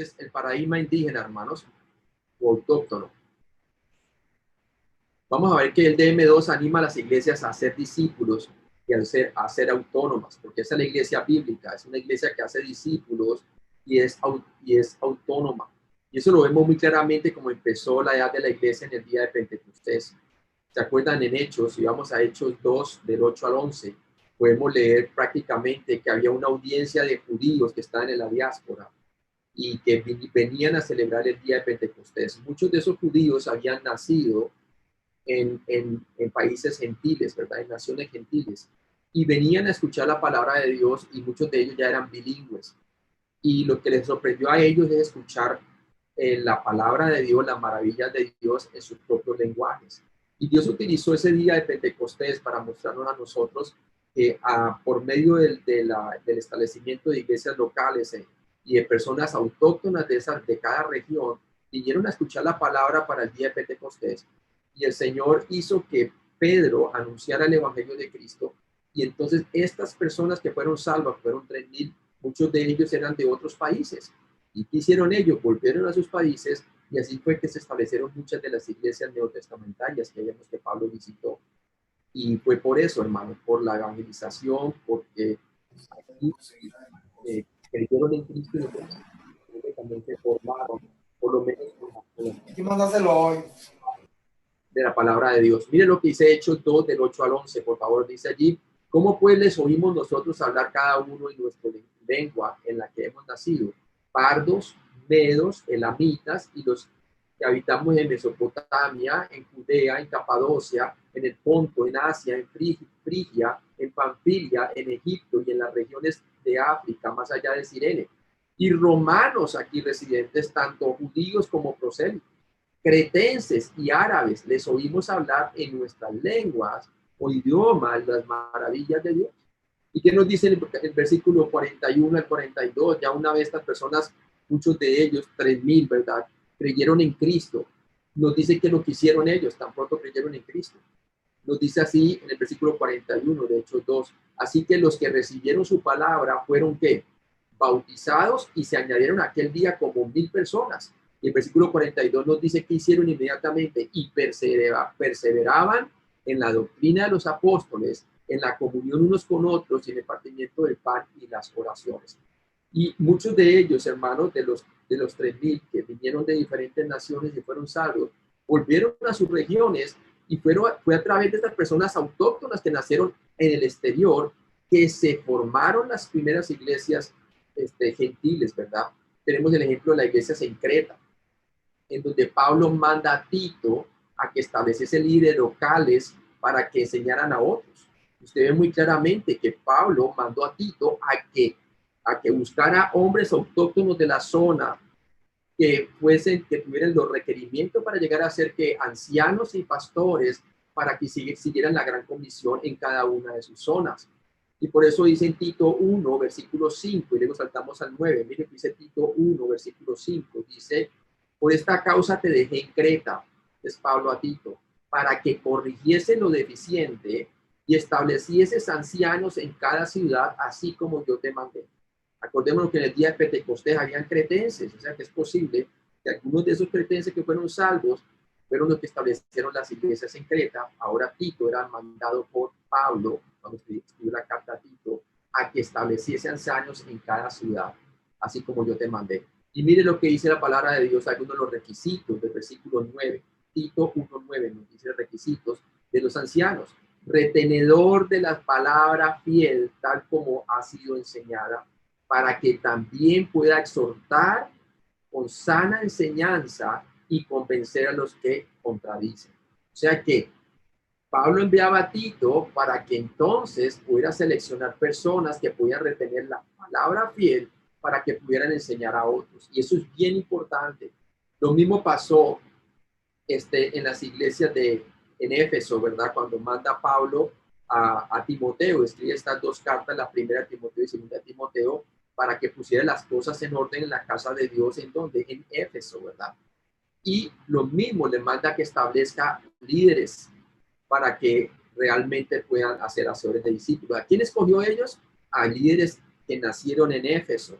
Entonces, el paradigma indígena, hermanos, o autóctono. Vamos a ver que el DM2 anima a las iglesias a ser discípulos y a ser autónomas, porque esa es la iglesia bíblica, es una iglesia que hace discípulos y es autónoma. Y eso lo vemos muy claramente como empezó la edad de la iglesia en el día de Pentecostés. ¿Se acuerdan en Hechos? Si vamos a Hechos 2, del 8 al 11, podemos leer prácticamente que había una audiencia de judíos que estaban en la diáspora y que venían a celebrar el día de Pentecostés. Muchos de esos judíos habían nacido en países gentiles, ¿verdad? En naciones gentiles. Y venían a escuchar la palabra de Dios y muchos de ellos ya eran bilingües. Y lo que les sorprendió a ellos es escuchar la palabra de Dios, las maravillas de Dios en sus propios lenguajes. Y Dios utilizó ese día de Pentecostés para mostrarnos a nosotros que por medio del establecimiento de iglesias locales y de personas autóctonas de cada región, vinieron a escuchar la palabra para el día de Pentecostés. Y el Señor hizo que Pedro anunciara el Evangelio de Cristo. Y entonces estas personas que fueron salvas, fueron 3,000, muchos de ellos eran de otros países. ¿Y qué hicieron ellos? Volvieron a sus países y así fue que se establecieron muchas de las iglesias neotestamentarias que vemos que Pablo visitó. Y fue por eso, hermano, por la evangelización, porque aquí creyeron en Cristo y también se formaron, por lo menos de la palabra de Dios. Mire lo que dice Hechos 2, del 8 al 11, por favor, dice allí: ¿cómo pues les oímos nosotros hablar cada uno en nuestra lengua en la que hemos nacido? Pardos, medos, elamitas y los que habitamos en Mesopotamia, en Judea, en Capadocia, en el Ponto, en Asia, en Frigia, en Panfilia, en Egipto y en las regiones de África, más allá de Cirene. Y romanos aquí residentes, tanto judíos como prosélitos, cretenses y árabes, les oímos hablar en nuestras lenguas o idiomas las maravillas de Dios. ¿Y qué nos dice el versículo 41 al 42? Ya una vez estas personas, muchos de ellos, 3,000, ¿verdad?, creyeron en Cristo. Nos dice que lo que hicieron ellos, tan pronto creyeron en Cristo. Nos dice así en el versículo 41 de Hechos 2. Así que los que recibieron su palabra fueron, ¿qué? Bautizados, y se añadieron aquel día como 1,000 personas. Y el versículo 42 nos dice que hicieron inmediatamente y perseveraban en la doctrina de los apóstoles, en la comunión unos con otros y en el partimiento del pan y las oraciones. Y muchos de ellos, hermanos, de los 3,000 que vinieron de diferentes naciones y fueron salvos, volvieron a sus regiones y fue a través de estas personas autóctonas que nacieron en el exterior que se formaron las primeras iglesias gentiles, ¿verdad? Tenemos el ejemplo de la iglesia en Creta, en donde Pablo manda a Tito a que estableciese líderes locales para que enseñaran a otros. Usted ve muy claramente que Pablo mandó a Tito a que buscara hombres autóctonos de la zona que tuvieran los requerimientos para llegar a ser que ancianos y pastores para que siguieran la gran comisión en cada una de sus zonas. Y por eso dice en Tito 1, versículo 5, y luego saltamos al 9. Mire, dice Tito 1, versículo 5, dice: por esta causa te dejé en Creta, es Pablo a Tito, para que corrigiese lo deficiente y establecieses ancianos en cada ciudad, así como yo te mandé. Acordémonos que en el día de Pentecostés habían cretenses, o sea que es posible que algunos de esos cretenses que fueron salvos fueron los que establecieron las iglesias en Creta. Ahora Tito era mandado por Pablo, cuando escribió la carta a Tito, a que estableciese ancianos en cada ciudad, así como yo te mandé. Y mire lo que dice la palabra de Dios, algunos de los requisitos del versículo 9. Tito 1:9 nos dice requisitos de los ancianos: retenedor de la palabra fiel, tal como ha sido enseñada, para que también pueda exhortar con sana enseñanza y convencer a los que contradicen. O sea que Pablo enviaba a Tito para que entonces pudiera seleccionar personas que pudieran retener la palabra fiel para que pudieran enseñar a otros. Y eso es bien importante. Lo mismo pasó en las iglesias en Éfeso, ¿verdad? Cuando manda Pablo a Timoteo, escribe estas dos cartas, la primera a Timoteo y segunda a Timoteo, para que pusiera las cosas en orden en la casa de Dios, ¿en donde? En Éfeso, ¿verdad? Y lo mismo le manda que establezca líderes para que realmente puedan hacer hacedores de discípulos. ¿A quién escogió ellos? A líderes que nacieron en Éfeso,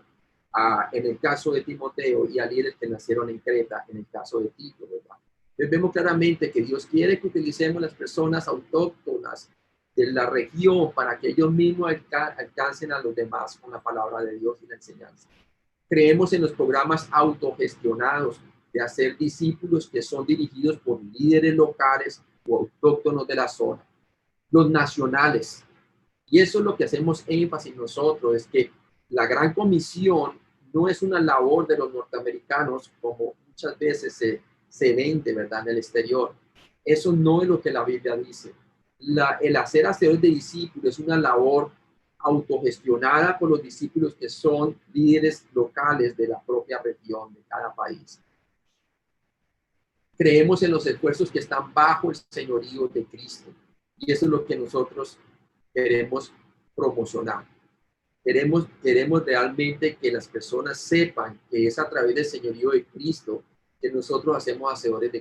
en el caso de Timoteo, y a líderes que nacieron en Creta, en el caso de Tito, ¿verdad? Entonces vemos claramente que Dios quiere que utilicemos las personas autóctonas de la región para que ellos mismos alcancen a los demás con la palabra de Dios y la enseñanza. Creemos en los programas autogestionados de hacer discípulos que son dirigidos por líderes locales o autóctonos de la zona. Los nacionales. Y eso es lo que hacemos énfasis nosotros, es que la gran comisión no es una labor de los norteamericanos como muchas veces se vende, ¿verdad?, en el exterior. Eso no es lo que la Biblia dice. El hacer hacedores de discípulos es una labor autogestionada por los discípulos que son líderes locales de la propia región, de cada país. Creemos en los esfuerzos que están bajo el señorío de Cristo. Y eso es lo que nosotros queremos promocionar. Queremos realmente que las personas sepan que es a través del señorío de Cristo que nosotros hacemos hacedores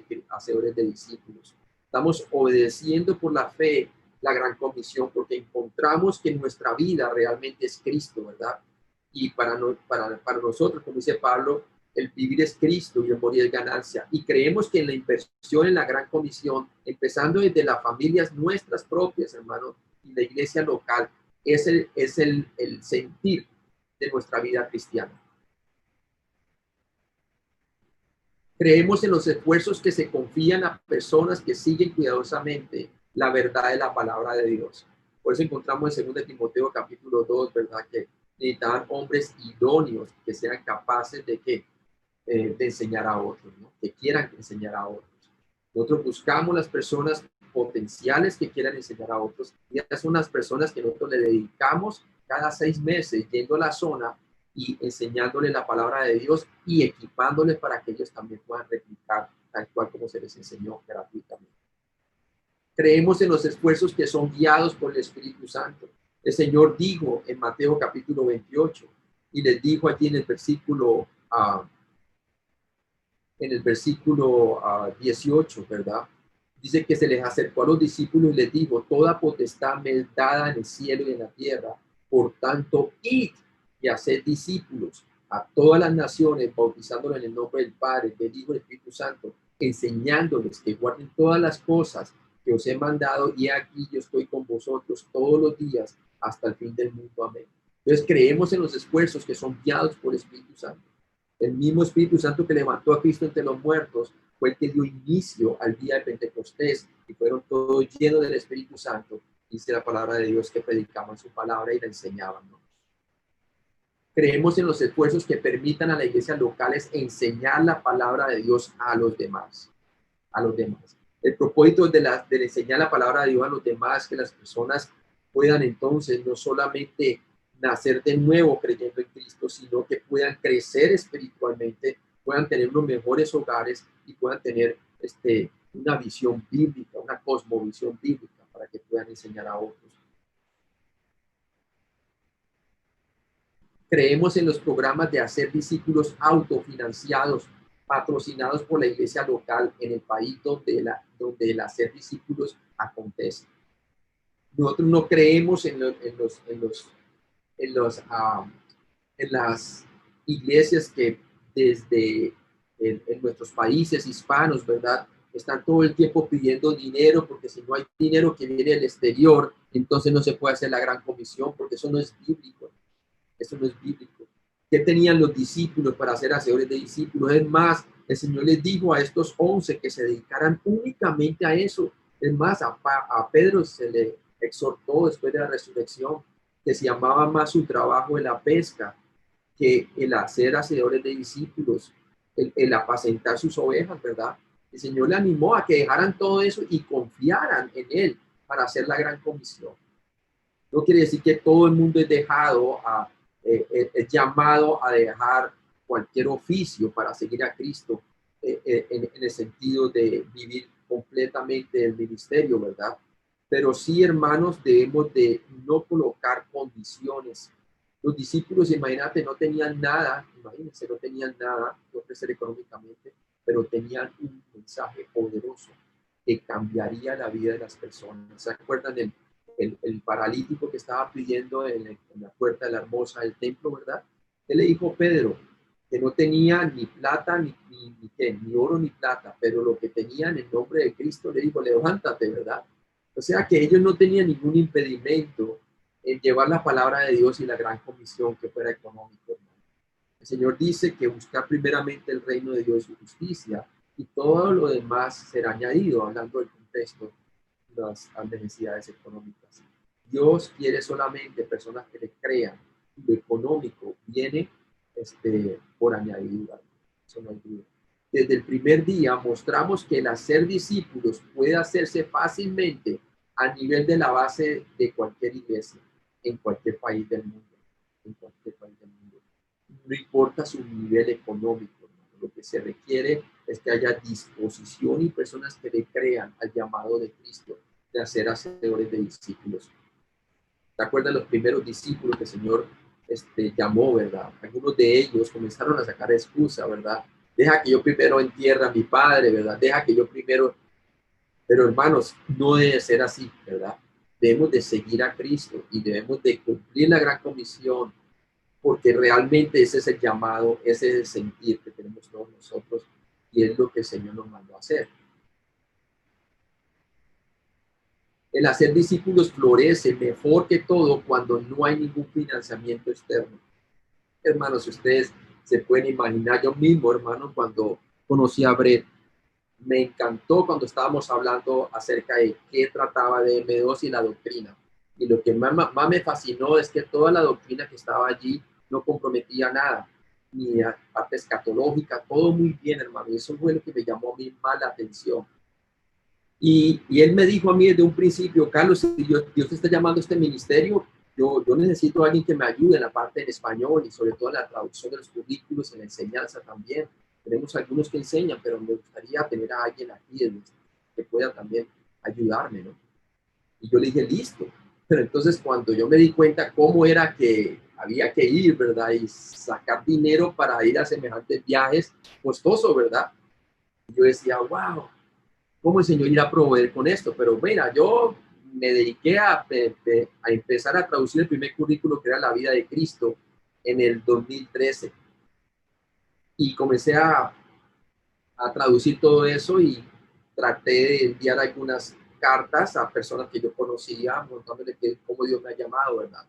de discípulos. Estamos obedeciendo por la fe la gran comisión porque encontramos que nuestra vida realmente es Cristo, ¿verdad? Y para nosotros, como dice Pablo, el vivir es Cristo y el morir es ganancia. Y creemos que en la inversión en la gran comisión, empezando desde las familias nuestras propias, hermanos, y la iglesia local, es el sentir de nuestra vida cristiana. Creemos en los esfuerzos que se confían a personas que siguen cuidadosamente la verdad de la palabra de Dios. Por eso encontramos en 2 Timoteo capítulo 2, ¿verdad? Que necesitan hombres idóneos que sean capaces de enseñar a otros, ¿no? Que quieran enseñar a otros. Nosotros buscamos las personas potenciales que quieran enseñar a otros. Y esas son las personas que nosotros le dedicamos cada 6 meses yendo a la zona y enseñándole la palabra de Dios y equipándoles para que ellos también puedan replicar tal cual como se les enseñó gratuitamente. Creemos en los esfuerzos que son guiados por el Espíritu Santo. El Señor dijo en Mateo capítulo 28 y les dijo allí en el versículo 18, ¿verdad? Dice que se les acercó a los discípulos y les dijo, toda potestad me es dada en el cielo y en la tierra, por tanto, id y haced discípulos a todas las naciones, bautizándolos en el nombre del Padre, del Hijo y del Espíritu Santo, enseñándoles que guarden todas las cosas que os he mandado, y aquí yo estoy con vosotros todos los días hasta el fin del mundo. Amén. Entonces creemos en los esfuerzos que son guiados por el Espíritu Santo. El mismo Espíritu Santo que levantó a Cristo entre los muertos fue el que dio inicio al día de Pentecostés y fueron todos llenos del Espíritu Santo. Dice la palabra de Dios que predicaban su palabra y la enseñaban, ¿no? Creemos en los esfuerzos que permitan a las iglesias locales enseñar la palabra de Dios a los demás. A los demás. El propósito de enseñar la palabra de Dios a los demás es que las personas puedan entonces no solamente nacer de nuevo creyendo en Cristo, sino que puedan crecer espiritualmente, puedan tener unos mejores hogares y puedan tener una visión bíblica, una cosmovisión bíblica para que puedan enseñar a otros. Creemos en los programas de hacer discípulos autofinanciados, patrocinados por la iglesia local en el país donde el hacer discípulos acontece. Nosotros no creemos en las iglesias que desde en nuestros países hispanos, ¿verdad? Están todo el tiempo pidiendo dinero, porque si no hay dinero que viene del exterior, entonces no se puede hacer la gran comisión, porque eso no es bíblico. Eso no es bíblico. ¿Qué tenían los discípulos para hacer hacedores de discípulos? Es más, el Señor les dijo a estos 11 que se dedicaran únicamente a eso. Es más, a Pedro se le exhortó después de la resurrección que se llamaba más su trabajo en la pesca que el hacer hacedores de discípulos, el apacentar sus ovejas, ¿verdad? El Señor le animó a que dejaran todo eso y confiaran en Él para hacer la gran comisión. No quiere decir que todo el mundo es llamado a dejar cualquier oficio para seguir a Cristo en el sentido de vivir completamente el ministerio, ¿verdad? Pero sí, hermanos, debemos de no colocar condiciones. Los discípulos, imagínate, no tenían nada, imagínense, no tenían nada que ofrecer económicamente, pero tenían un mensaje poderoso que cambiaría la vida de las personas. ¿Se acuerdan del paralítico que estaba pidiendo en la puerta de la hermosa del templo, verdad? Él le dijo a Pedro que no tenía ni plata, ni oro, ni plata, pero lo que tenía en el nombre de Cristo le dijo, levántate, ¿verdad? O sea que ellos no tenían ningún impedimento en llevar la palabra de Dios y la gran comisión que fuera económico, hermano. El Señor dice que buscar primeramente el reino de Dios y su justicia y todo lo demás será añadido, hablando del contexto de las necesidades económicas. Dios quiere solamente personas que le crean. Lo económico viene por añadidura. Eso no hay duda. Desde el primer día mostramos que el hacer discípulos puede hacerse fácilmente a nivel de la base de cualquier iglesia, en cualquier país del mundo. En cualquier país del mundo. No importa su nivel económico, hermano. Lo que se requiere es que haya disposición y personas que le crean al llamado de Cristo de hacer hacedores de discípulos. ¿Te acuerdas los primeros discípulos que el Señor llamó, verdad? Algunos de ellos comenzaron a sacar excusa, ¿verdad? Deja que yo primero entierre a mi padre, ¿verdad? Deja que yo primero... Pero hermanos, no debe ser así, ¿verdad? Debemos de seguir a Cristo y debemos de cumplir la gran comisión, porque realmente ese es el llamado, ese es el sentir que tenemos todos nosotros y es lo que el Señor nos mandó a hacer. El hacer discípulos florece mejor que todo cuando no hay ningún financiamiento externo. Hermanos, ustedes se pueden imaginar, yo mismo, hermano, cuando conocí a Brett, me encantó cuando estábamos hablando acerca de qué trataba de M2 y la doctrina. Y lo que más me fascinó es que toda la doctrina que estaba allí no comprometía nada, ni a parte escatológica, todo muy bien, hermano. Y eso fue lo que me llamó a mí más la atención. Y él me dijo a mí desde un principio, Carlos, si Dios te está llamando a este ministerio, yo necesito a alguien que me ayude en la parte en español y sobre todo en la traducción de los currículos, en la enseñanza también. Tenemos algunos que enseñan, pero me gustaría tener a alguien aquí que pueda también ayudarme, ¿no? Y yo le dije, listo. Pero entonces cuando yo me di cuenta cómo era que había que ir, ¿verdad? Y sacar dinero para ir a semejantes viajes costoso, ¿verdad? Y yo decía, wow, ¿cómo el Señor irá a proveer con esto? Pero mira, yo me dediqué a empezar a traducir el primer currículo que era la vida de Cristo en el 2013 y comencé a traducir todo eso y traté de enviar algunas cartas a personas que yo conocía, mostrándole cómo Dios me ha llamado, ¿verdad?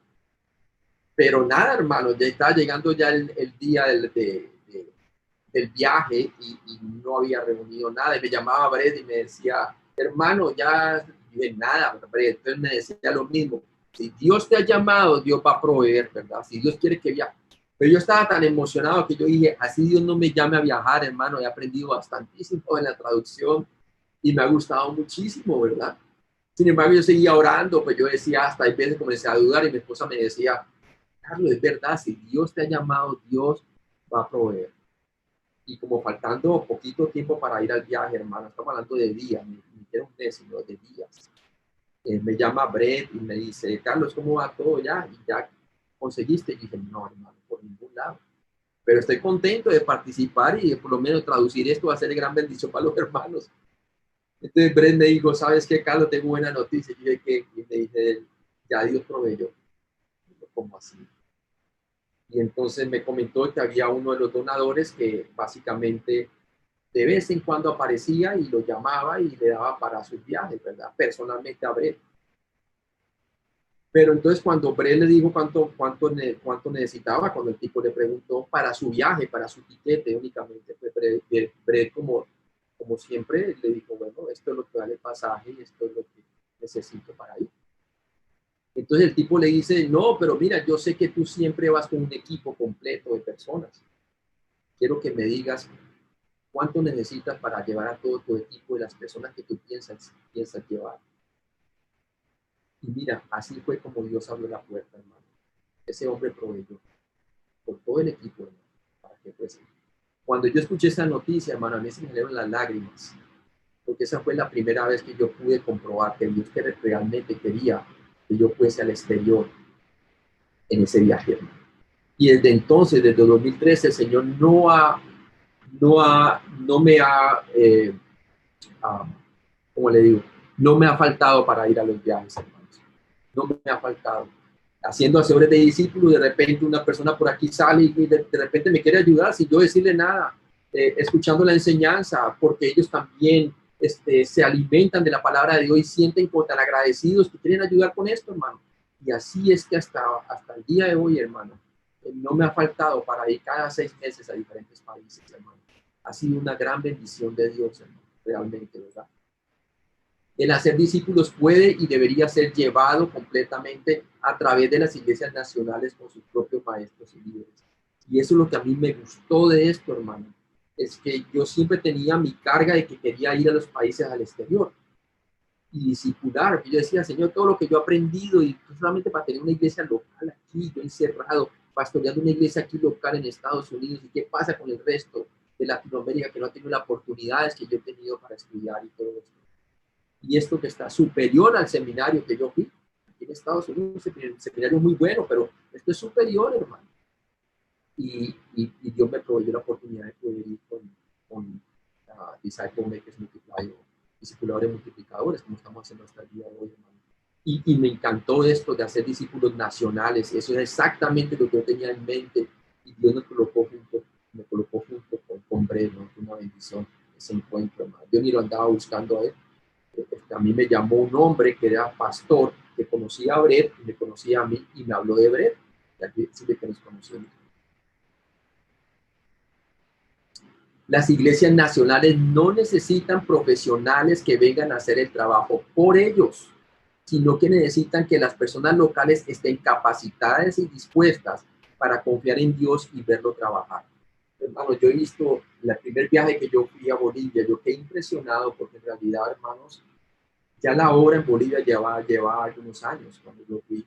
Pero nada, hermano, ya estaba llegando ya el día del viaje y no había reunido nada. Y me llamaba Brett y me decía, hermano, ya de nada, Brett. Entonces me decía lo mismo. Si Dios te ha llamado, Dios va a proveer, ¿verdad? Si Dios quiere que viaje. Pero yo estaba tan emocionado que yo dije, así Dios no me llame a viajar, hermano. He aprendido bastantísimo en la traducción y me ha gustado muchísimo, ¿verdad? Sin embargo, yo seguía orando, pues yo decía, hasta hay veces comencé a dudar y mi esposa me decía, Carlos, es verdad, si Dios te ha llamado, Dios va a proveer. Y como faltando poquito tiempo para ir al viaje, hermano, estamos hablando de días, ni siquiera un mes, sino de días. Me llama Brett y me dice, Carlos, ¿cómo va todo ya? Y ya conseguiste. Y dije, no, hermano, por ningún lado. Pero estoy contento de participar y de por lo menos traducir esto va a ser de gran bendición para los hermanos. Entonces Brett me dijo, ¿sabes qué, Carlos? Tengo buena noticia. Y yo dije, y me dije, ya Dios proveyó. ¿Cómo así? Y entonces me comentó que había uno de los donadores que básicamente de vez en cuando aparecía y lo llamaba y le daba para sus viajes, ¿verdad? Personalmente a Brett. Pero entonces cuando Brett le dijo cuánto necesitaba, cuando el tipo le preguntó para su viaje, para su tiquete únicamente, pues Brett como siempre le dijo, bueno, esto es lo que vale el pasaje y esto es lo que necesito para ir. Entonces el tipo le dice, no, pero mira, yo sé que tú siempre vas con un equipo completo de personas. Quiero que me digas cuánto necesitas para llevar a todo tu equipo de las personas que tú piensas llevar. Y mira, así fue como Dios abrió la puerta, hermano. Ese hombre proveyó por todo el equipo, hermano, para que fuese. Cuando yo escuché esa noticia, hermano, a mí se me salieron las lágrimas, porque esa fue la primera vez que yo pude comprobar que Dios realmente quería que yo fuese al exterior en ese viaje, hermano. Y desde entonces, desde 2013, el Señor no me ha, como le digo, no me ha faltado para ir a los viajes, hermanos. No me ha faltado. haciendo hacedores de discípulos, de repente una persona por aquí sale y de repente me quiere ayudar sin yo decirle nada, escuchando la enseñanza, porque ellos también se alimentan de la palabra de Dios y sienten como tan agradecidos que quieren ayudar con esto, hermano. Y así es que hasta el día de hoy, hermano, no me ha faltado para ir cada 6 meses a diferentes países, hermano. Ha sido una gran bendición de Dios, hermano, realmente, ¿verdad? El hacer discípulos puede y debería ser llevado completamente a través de las iglesias nacionales con sus propios maestros y líderes. Y eso es lo que a mí me gustó de esto, hermano. Es que yo siempre tenía mi carga de que quería ir a los países al exterior y discipular. Yo decía, Señor, todo lo que yo he aprendido y solamente para tener una iglesia local aquí, yo encerrado, pastoreando una iglesia aquí local en Estados Unidos. ¿Y qué pasa con el resto de Latinoamérica que no ha tenido las oportunidades que yo he tenido para estudiar y todo esto? Y esto que está superior al seminario que yo fui. Aquí en Estados Unidos un seminario muy bueno, pero esto es superior, hermano. Y Dios me proveyó la oportunidad de poder ir con Disciple Makers Multiply, discipuladores multiplicadores, como estamos haciendo hasta el día de hoy, hermano. Y me encantó esto de hacer discípulos nacionales. Eso es exactamente lo que yo tenía en mente. Y Dios me colocó junto con Brett, ¿no? Fue una bendición ese encuentro, hermano. Yo ni lo andaba buscando a él. A mí me llamó un hombre que era pastor, que conocía a Brett, y me conocía a mí, y me habló de Brett. Y aquí sí que nos conocemos. Las iglesias nacionales no necesitan profesionales que vengan a hacer el trabajo por ellos, sino que necesitan que las personas locales estén capacitadas y dispuestas para confiar en Dios y verlo trabajar. Hermano, yo he visto el primer viaje que yo fui a Bolivia, yo quedé impresionado porque en realidad, hermanos, ya la obra en Bolivia lleva algunos años cuando yo fui.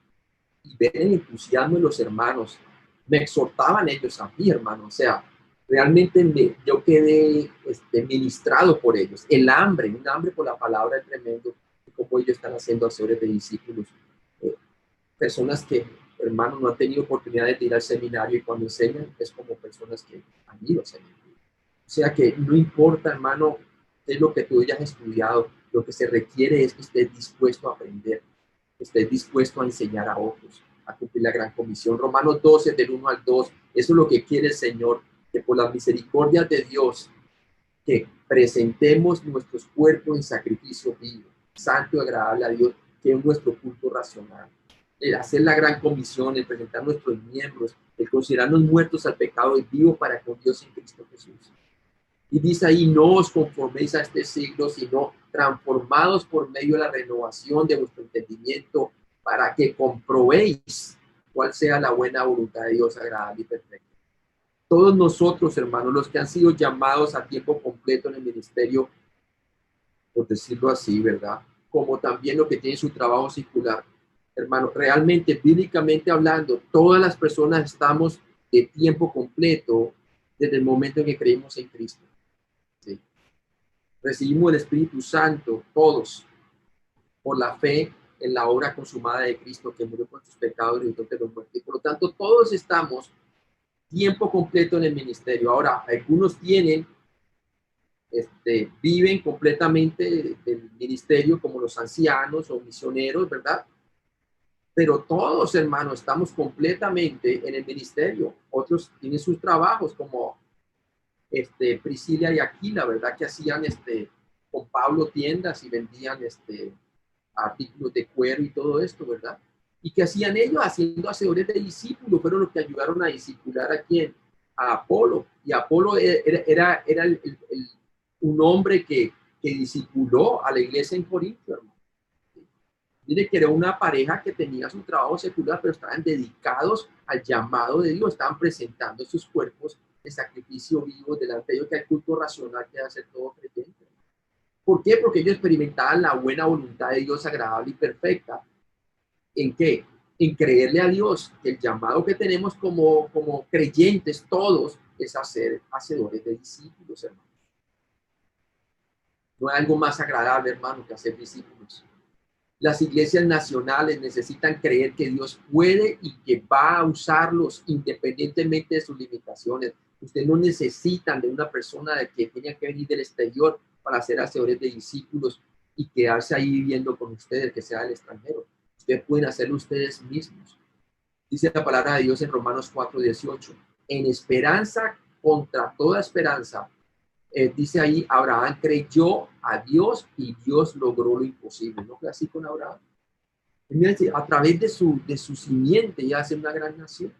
Y ver el entusiasmo de los hermanos, me exhortaban ellos a mí, hermano. O sea, realmente yo quedé ministrado por ellos. Un hambre por la palabra es tremendo, como ellos están haciendo hacedores de discípulos. Personas que, hermanos, no han tenido oportunidad de ir al seminario y cuando enseñan es como personas que han ido al seminario. O sea que no importa, hermano, qué es lo que tú hayas estudiado, lo que se requiere es que estés dispuesto a aprender, que estés dispuesto a enseñar a otros, a cumplir la gran comisión. Romanos 12, del 1 al 2, eso es lo que quiere el Señor, que por las misericordias de Dios, que presentemos nuestros cuerpos en sacrificio vivo, santo y agradable a Dios, que es nuestro culto racional. El hacer la gran comisión, el presentar nuestros miembros, el considerarnos muertos al pecado y vivos para con Dios en Cristo Jesús. Y dice ahí, no os conforméis a este siglo, sino transformados por medio de la renovación de vuestro entendimiento, para que comprobéis cuál sea la buena voluntad de Dios, agradable y perfecta. Todos nosotros, hermanos, los que han sido llamados a tiempo completo en el ministerio, por decirlo así, ¿verdad? Como también los que tienen su trabajo secular, hermano, realmente, bíblicamente hablando, todas las personas estamos de tiempo completo desde el momento en que creímos en Cristo. ¿Sí? Recibimos el Espíritu Santo, todos, por la fe en la obra consumada de Cristo, que murió por tus pecados y entonces los muertos. Y por lo tanto, todos estamos tiempo completo en el ministerio. Ahora, algunos viven completamente del ministerio, como los ancianos o misioneros, ¿verdad? Pero todos, hermanos, estamos completamente en el ministerio. Otros tienen sus trabajos, como Priscila y Aquila, ¿verdad? Que hacían con Pablo tiendas y vendían artículos de cuero y todo esto, ¿verdad? ¿Y que hacían ellos? Haciendo hacedores de discípulos, fueron los que ayudaron a discipular a quién? A Apolo. Y Apolo era un hombre que discipuló a la iglesia en Corinto, hermano. Mire que era una pareja que tenía su trabajo secular, pero estaban dedicados al llamado de Dios, estaban presentando sus cuerpos de sacrificio vivo delante de Dios, que hay culto racional que hace todo creyente. ¿Por qué? Porque ellos experimentaban la buena voluntad de Dios agradable y perfecta. ¿En qué? En creerle a Dios, que el llamado que tenemos como creyentes todos es hacer hacedores de discípulos, hermano. No hay algo más agradable, hermano, que hacer discípulos. Las iglesias nacionales necesitan creer que Dios puede y que va a usarlos independientemente de sus limitaciones. Ustedes no necesitan de una persona que tenga que venir del exterior para ser hacedores de discípulos y quedarse ahí viviendo con ustedes, que sea el extranjero. Ustedes pueden hacerlo ustedes mismos. Dice la palabra de Dios en Romanos 4:18. En esperanza contra toda esperanza, dice ahí, Abraham creyó a Dios y Dios logró lo imposible. ¿No fue así con Abraham? A través de su simiente ya hace una gran nación.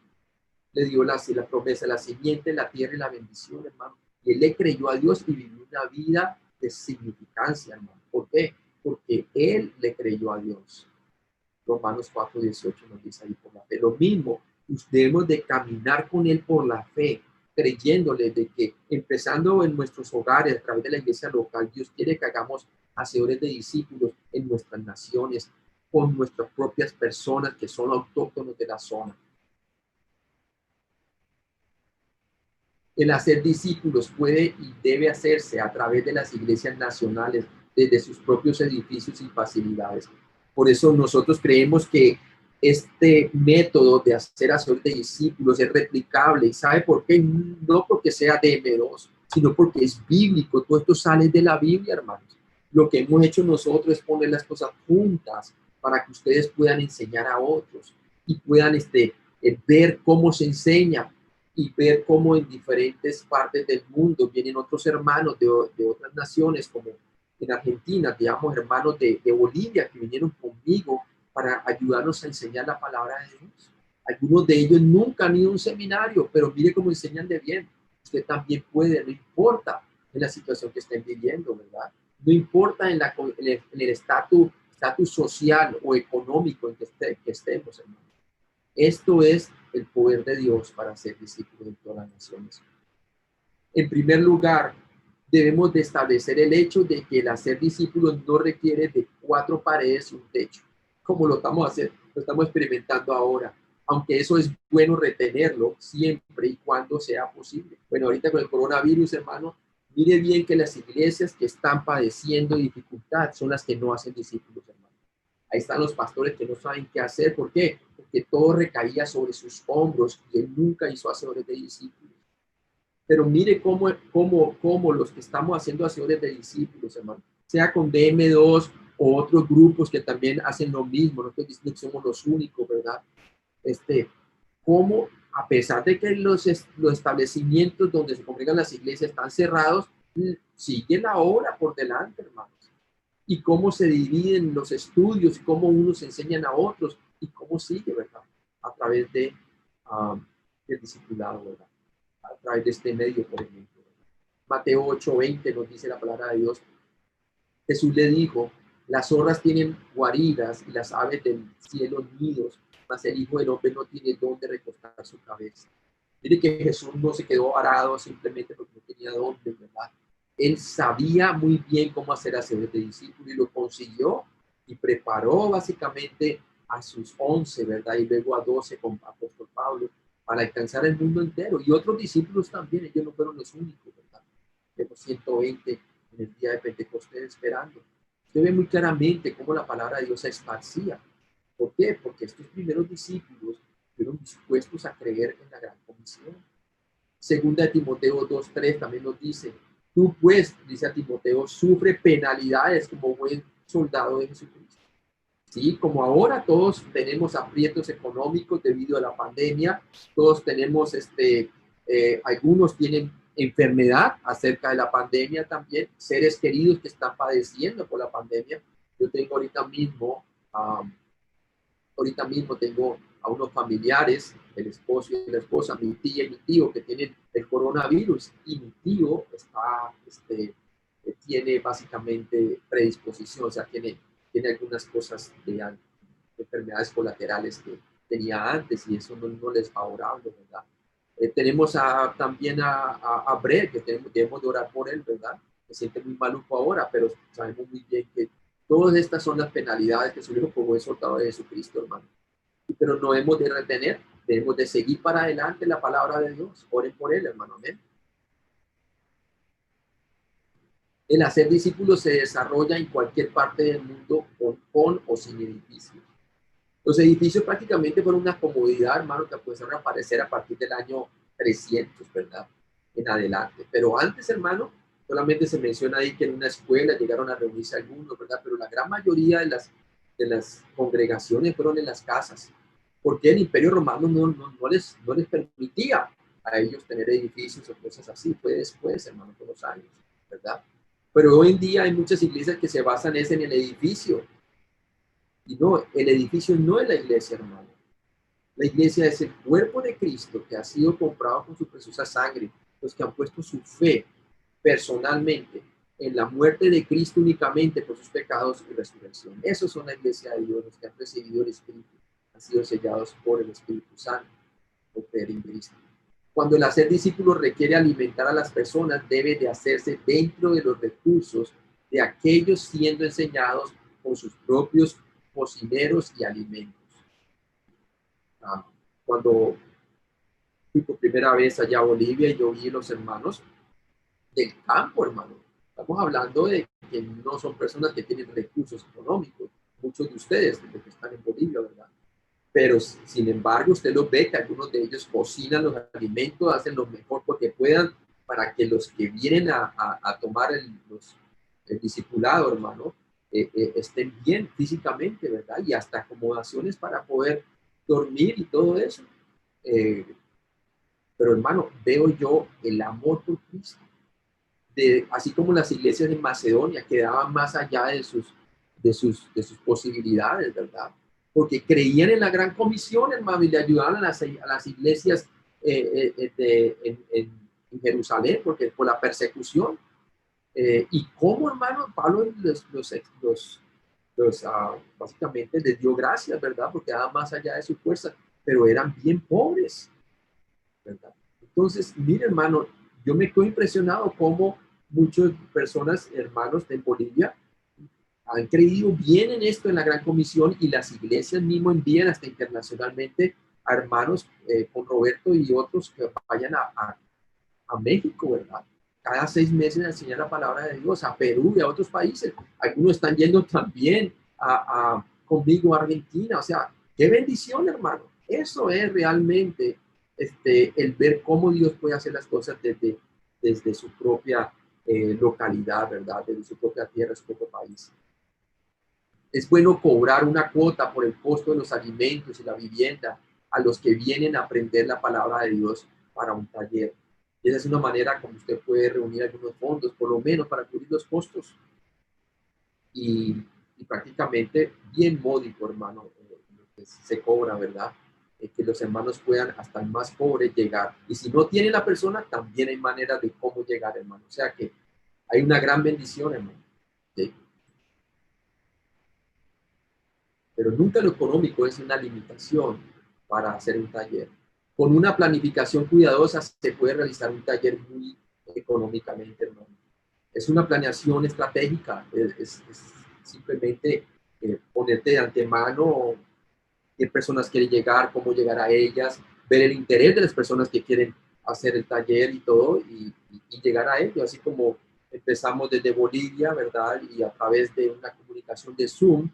Le dio la promesa, la simiente, la tierra y la bendición, hermano. Y él le creyó a Dios y vivió una vida de significancia, hermano. ¿Por qué? Porque él le creyó a Dios. Romanos 4:18 nos dice ahí por la fe. Lo mismo, debemos de caminar con él por la fe, creyéndole de que empezando en nuestros hogares, a través de la iglesia local, Dios quiere que hagamos hacedores de discípulos en nuestras naciones, con nuestras propias personas que son autóctonos de la zona. El hacer discípulos puede y debe hacerse a través de las iglesias nacionales, desde sus propios edificios y facilidades. Por eso nosotros creemos que este método de hacer hacedores de discípulos es replicable. ¿Y sabe por qué? No porque sea de M2, sino porque es bíblico. Todo esto sale de la Biblia, hermanos. Lo que hemos hecho nosotros es poner las cosas juntas para que ustedes puedan enseñar a otros y puedan ver cómo se enseña y ver cómo en diferentes partes del mundo vienen otros hermanos de otras naciones, como en Argentina, digamos, hermanos de Bolivia que vinieron conmigo para ayudarnos a enseñar la palabra de Dios. Algunos de ellos nunca han ido a un seminario, pero mire cómo enseñan de bien. Usted también puede, no importa en la situación que estén viviendo, ¿verdad? No importa en el estatus social o económico en que estemos, hermano. Esto es el poder de Dios para ser discípulos de todas las naciones. En primer lugar, debemos de establecer el hecho de que el hacer discípulos no requiere de 4 paredes y un techo, como lo estamos experimentando ahora, aunque eso es bueno retenerlo siempre y cuando sea posible. Bueno, ahorita con el coronavirus, hermano, mire bien que las iglesias que están padeciendo dificultad son las que no hacen discípulos, hermano. Ahí están los pastores que no saben qué hacer. ¿Por qué? Porque todo recaía sobre sus hombros y él nunca hizo hacedores de discípulos. Pero mire cómo los que estamos haciendo hacedores de discípulos, hermano, sea con DM2 o otros grupos que también hacen lo mismo, no estoy diciendo que somos los únicos, ¿verdad? Cómo a pesar de que los establecimientos donde se congregan las iglesias están cerrados, sigue la obra por delante, hermanos. Y cómo se dividen los estudios, y cómo unos enseñan a otros, y cómo sigue, ¿verdad? A través del discipulado, ¿verdad? A través de este medio, por ejemplo. Mateo 8:20 nos dice la palabra de Dios. Jesús le dijo, las zorras tienen guaridas y las aves del cielo nidos, mas el Hijo del Hombre no tiene dónde recostar su cabeza. Mire que Jesús no se quedó varado simplemente porque no tenía dónde, ¿verdad? Él sabía muy bien cómo hacer hacedores de discípulos y lo consiguió y preparó básicamente a sus 11, ¿verdad? Y luego a 12 con apóstol Pablo para alcanzar el mundo entero. Y otros discípulos también, ellos no fueron los únicos, ¿verdad? Tenemos 120 en el día de Pentecostés esperando. Usted ve muy claramente cómo la palabra de Dios se esparcía. ¿Por qué? Porque estos primeros discípulos fueron dispuestos a creer en la gran comisión. Segunda de Timoteo 2:3 también nos dice, tú pues, dice a Timoteo, sufre penalidades como buen soldado de Jesucristo. Sí, como ahora todos tenemos aprietos económicos debido a la pandemia, todos tenemos, algunos tienen enfermedad acerca de la pandemia también, seres queridos que están padeciendo por la pandemia. Yo tengo ahorita mismo tengo a unos familiares, el esposo y la esposa, mi tía y mi tío que tienen el coronavirus y mi tío tiene básicamente predisposición, o sea, tiene algunas cosas de enfermedades colaterales que tenía antes y eso no les es favorable, ¿verdad? Tenemos también a Brett, que debemos de orar por él, ¿verdad? Se siente muy maluco ahora, pero sabemos muy bien que todas estas son las penalidades que surgieron como el soldado de Jesucristo, hermano. Pero no hemos de retener, debemos de seguir para adelante la palabra de Dios. Oren por él, hermano. Amén. El hacer discípulos se desarrolla en cualquier parte del mundo con o sin edificios. Los edificios prácticamente fueron una comodidad, hermano, que empezaron a aparecer a partir del año 300, ¿verdad? En adelante. Pero antes, hermano, solamente se menciona ahí que en una escuela llegaron a reunirse algunos, ¿verdad? Pero la gran mayoría de las congregaciones fueron en las casas. porque el Imperio Romano no les permitía a ellos tener edificios o cosas así. Fue después, hermano, con los años, ¿verdad? Pero hoy en día hay muchas iglesias que se basan en el edificio. Y no, el edificio no es la iglesia, hermano. La iglesia es el cuerpo de Cristo que ha sido comprado con su preciosa sangre, los que han puesto su fe personalmente en la muerte de Cristo únicamente por sus pecados y resurrección. Esos son la iglesia de Dios, los que han recibido el Espíritu, han sido sellados por el Espíritu Santo, por creer en Cristo. Cuando el hacer discípulos requiere alimentar a las personas, debe de hacerse dentro de los recursos de aquellos siendo enseñados con sus propios cocineros y alimentos. Cuando fui por primera vez allá a Bolivia y yo vi los hermanos del campo, hermano. Estamos hablando de que no son personas que tienen recursos económicos, muchos de ustedes, de los que están en Bolivia, ¿verdad? Pero sin embargo, usted los ve que algunos de ellos cocinan los alimentos, hacen lo mejor porque puedan para que los que vienen a tomar el discipulado, hermano, estén bien físicamente, ¿verdad? Y hasta acomodaciones para poder dormir y todo eso. Pero hermano, veo yo el amor por Cristo. Así como las iglesias de Macedonia quedaban más allá de sus posibilidades, ¿verdad? Porque creían en la gran comisión, hermano, y le ayudaban a las iglesias en Jerusalén, porque por la persecución. Y cómo, hermano, Pablo básicamente les dio gracias, ¿verdad? Porque daban más allá de su fuerza, pero eran bien pobres, ¿verdad? Entonces, mire, hermano, yo me quedo impresionado cómo muchas personas, hermanos de Bolivia, han creído bien en esto, en la Gran Comisión, y las iglesias mismo envían hasta internacionalmente a hermanos con Roberto y otros que vayan a México, ¿verdad? Cada 6 meses a enseñar la palabra de Dios, a Perú y a otros países. Algunos están yendo también conmigo a Argentina. O sea, qué bendición, hermano. Eso es realmente el ver cómo Dios puede hacer las cosas desde su propia localidad, ¿verdad? Desde su propia tierra, su propio país. Es bueno cobrar una cuota por el costo de los alimentos y la vivienda a los que vienen a aprender la palabra de Dios para un taller. Y esa es una manera como usted puede reunir algunos fondos, por lo menos para cubrir los costos. Y prácticamente bien módico, hermano, lo que se cobra, ¿verdad? Que los hermanos puedan hasta el más pobre llegar. Y si no tiene la persona, también hay maneras de cómo llegar, hermano. O sea que hay una gran bendición, hermano. ¿Sí? Pero nunca lo económico es una limitación para hacer un taller. Con una planificación cuidadosa se puede realizar un taller muy económicamente, hermano. Es una planeación estratégica, es simplemente ponerte de antemano qué personas quieren llegar, cómo llegar a ellas, ver el interés de las personas que quieren hacer el taller y todo, y llegar a ello, así como empezamos desde Bolivia, ¿verdad? Y a través de una comunicación de Zoom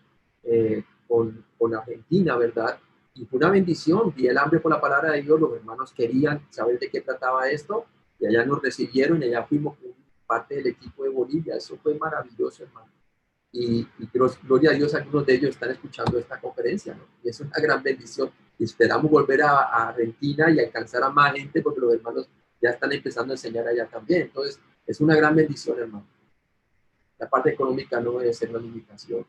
con Argentina, ¿verdad? Y fue una bendición, vi el hambre por la palabra de Dios, los hermanos querían saber de qué trataba esto, y allá nos recibieron, y allá fuimos con parte del equipo de Bolivia, eso fue maravilloso, hermano. Y gloria a Dios, algunos de ellos están escuchando esta conferencia, ¿no? Y es una gran bendición. Y esperamos volver a Argentina y alcanzar a más gente porque los hermanos ya están empezando a enseñar allá también. Entonces, es una gran bendición, hermano. La parte económica no debe ser una limitación.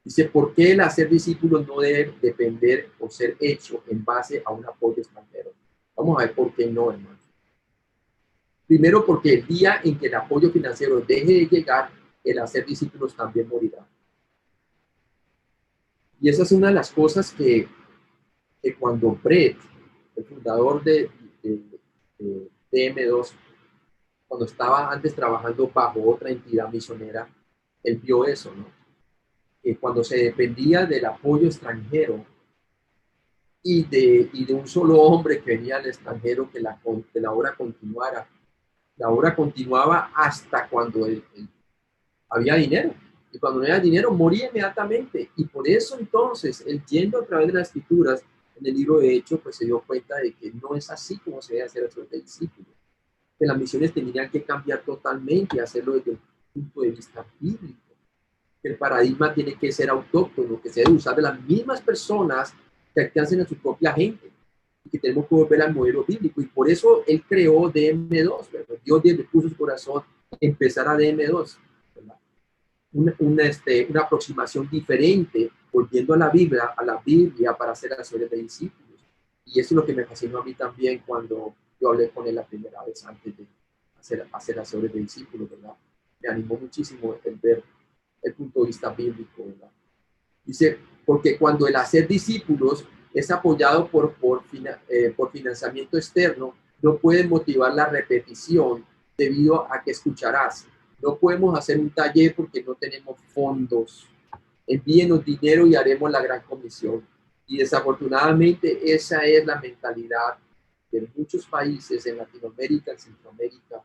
Dice, ¿por qué el hacer discípulos no debe depender o ser hecho en base a un apoyo extranjero? Vamos a ver por qué no, hermano. Primero, porque el día en que el apoyo financiero deje de llegar, el hacer discípulos también morirá. Y esa es una de las cosas que cuando Brett, el fundador de DM2, cuando estaba antes trabajando bajo otra entidad misionera, él vio eso, ¿no? Que cuando se dependía del apoyo extranjero y de un solo hombre que venía al extranjero que la obra continuara, la obra continuaba hasta cuando había dinero. Y cuando no había dinero, moría inmediatamente. Y por eso entonces, él yendo a través de las escrituras, en el libro de Hechos, pues se dio cuenta de que no es así como se debe hacer a través del discípulo. Que las misiones tenían que cambiar totalmente y hacerlo desde el punto de vista bíblico. Que el paradigma tiene que ser autóctono, que se debe usar de las mismas personas que alcancen a su propia gente, y que tenemos que volver al modelo bíblico. Y por eso él creó DM2, ¿verdad? Dios le puso su corazón empezar a DM2, ¿verdad? Una aproximación diferente, volviendo a la Biblia para hacer acciones de discípulos. Y eso es lo que me fascinó a mí también cuando yo hablé con él la primera vez antes de hacer acciones de discípulos, ¿verdad? Me animó muchísimo el ver el punto de vista bíblico, ¿verdad? Dice, porque cuando el hacer discípulos es apoyado por financiamiento externo, no puede motivar la repetición debido a que escucharás. No podemos hacer un taller porque no tenemos fondos. Envíenos dinero y haremos la gran comisión. Y desafortunadamente esa es la mentalidad de muchos países en Latinoamérica, en Centroamérica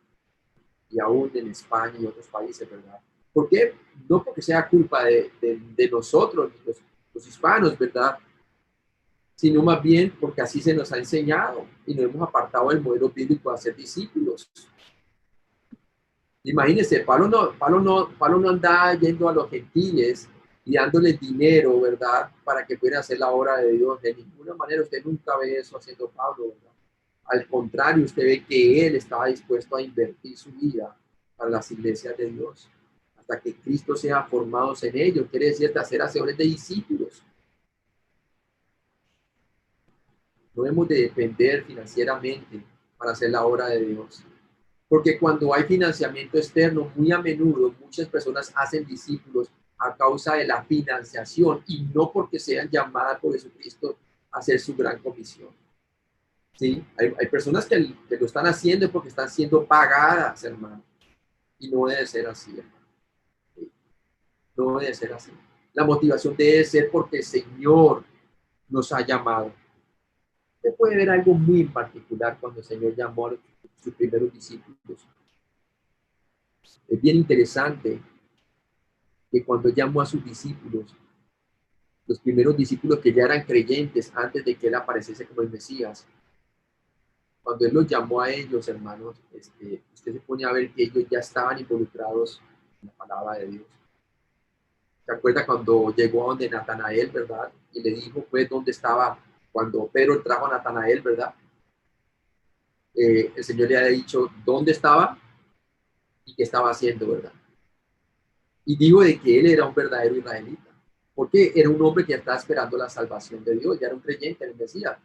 y aún en España y otros países, ¿verdad? ¿Por qué? No porque sea culpa de nosotros, los hispanos, ¿verdad? Sino más bien porque así se nos ha enseñado y nos hemos apartado del modelo bíblico de hacer discípulos. Imagínense, Pablo no andaba yendo a los gentiles y dándoles dinero, ¿verdad? Para que pudieran hacer la obra de Dios. De ninguna manera usted nunca ve eso haciendo Pablo, ¿verdad? Al contrario, usted ve que él estaba dispuesto a invertir su vida para las iglesias de Dios, hasta que Cristo sea formado en ellos. Quiere decir, hasta hacer hacedores de discípulos. No debemos de depender financieramente para hacer la obra de Dios. Porque cuando hay financiamiento externo, muy a menudo muchas personas hacen discípulos a causa de la financiación y no porque sean llamadas por Jesucristo a hacer su gran comisión. ¿Sí? Hay personas que lo están haciendo porque están siendo pagadas, hermano. Y no debe ser así, hermano. ¿Sí? No debe ser así. La motivación debe ser porque el Señor nos ha llamado. Usted puede ver algo muy particular cuando el Señor llamó a sus primeros discípulos. Es bien interesante que cuando llamó a sus discípulos, los primeros discípulos que ya eran creyentes antes de que Él apareciese como el Mesías, cuando Él los llamó a ellos, hermanos, usted se pone a ver que ellos ya estaban involucrados en la palabra de Dios. ¿Se acuerda cuando llegó a donde Natanael, verdad? Y le dijo, pues, dónde estaba cuando Pedro trajo a Natanael, verdad? El Señor le había dicho dónde estaba y qué estaba haciendo, ¿verdad? Y digo de que él era un verdadero israelita, porque era un hombre que estaba esperando la salvación de Dios, ya era un creyente en el Mesías.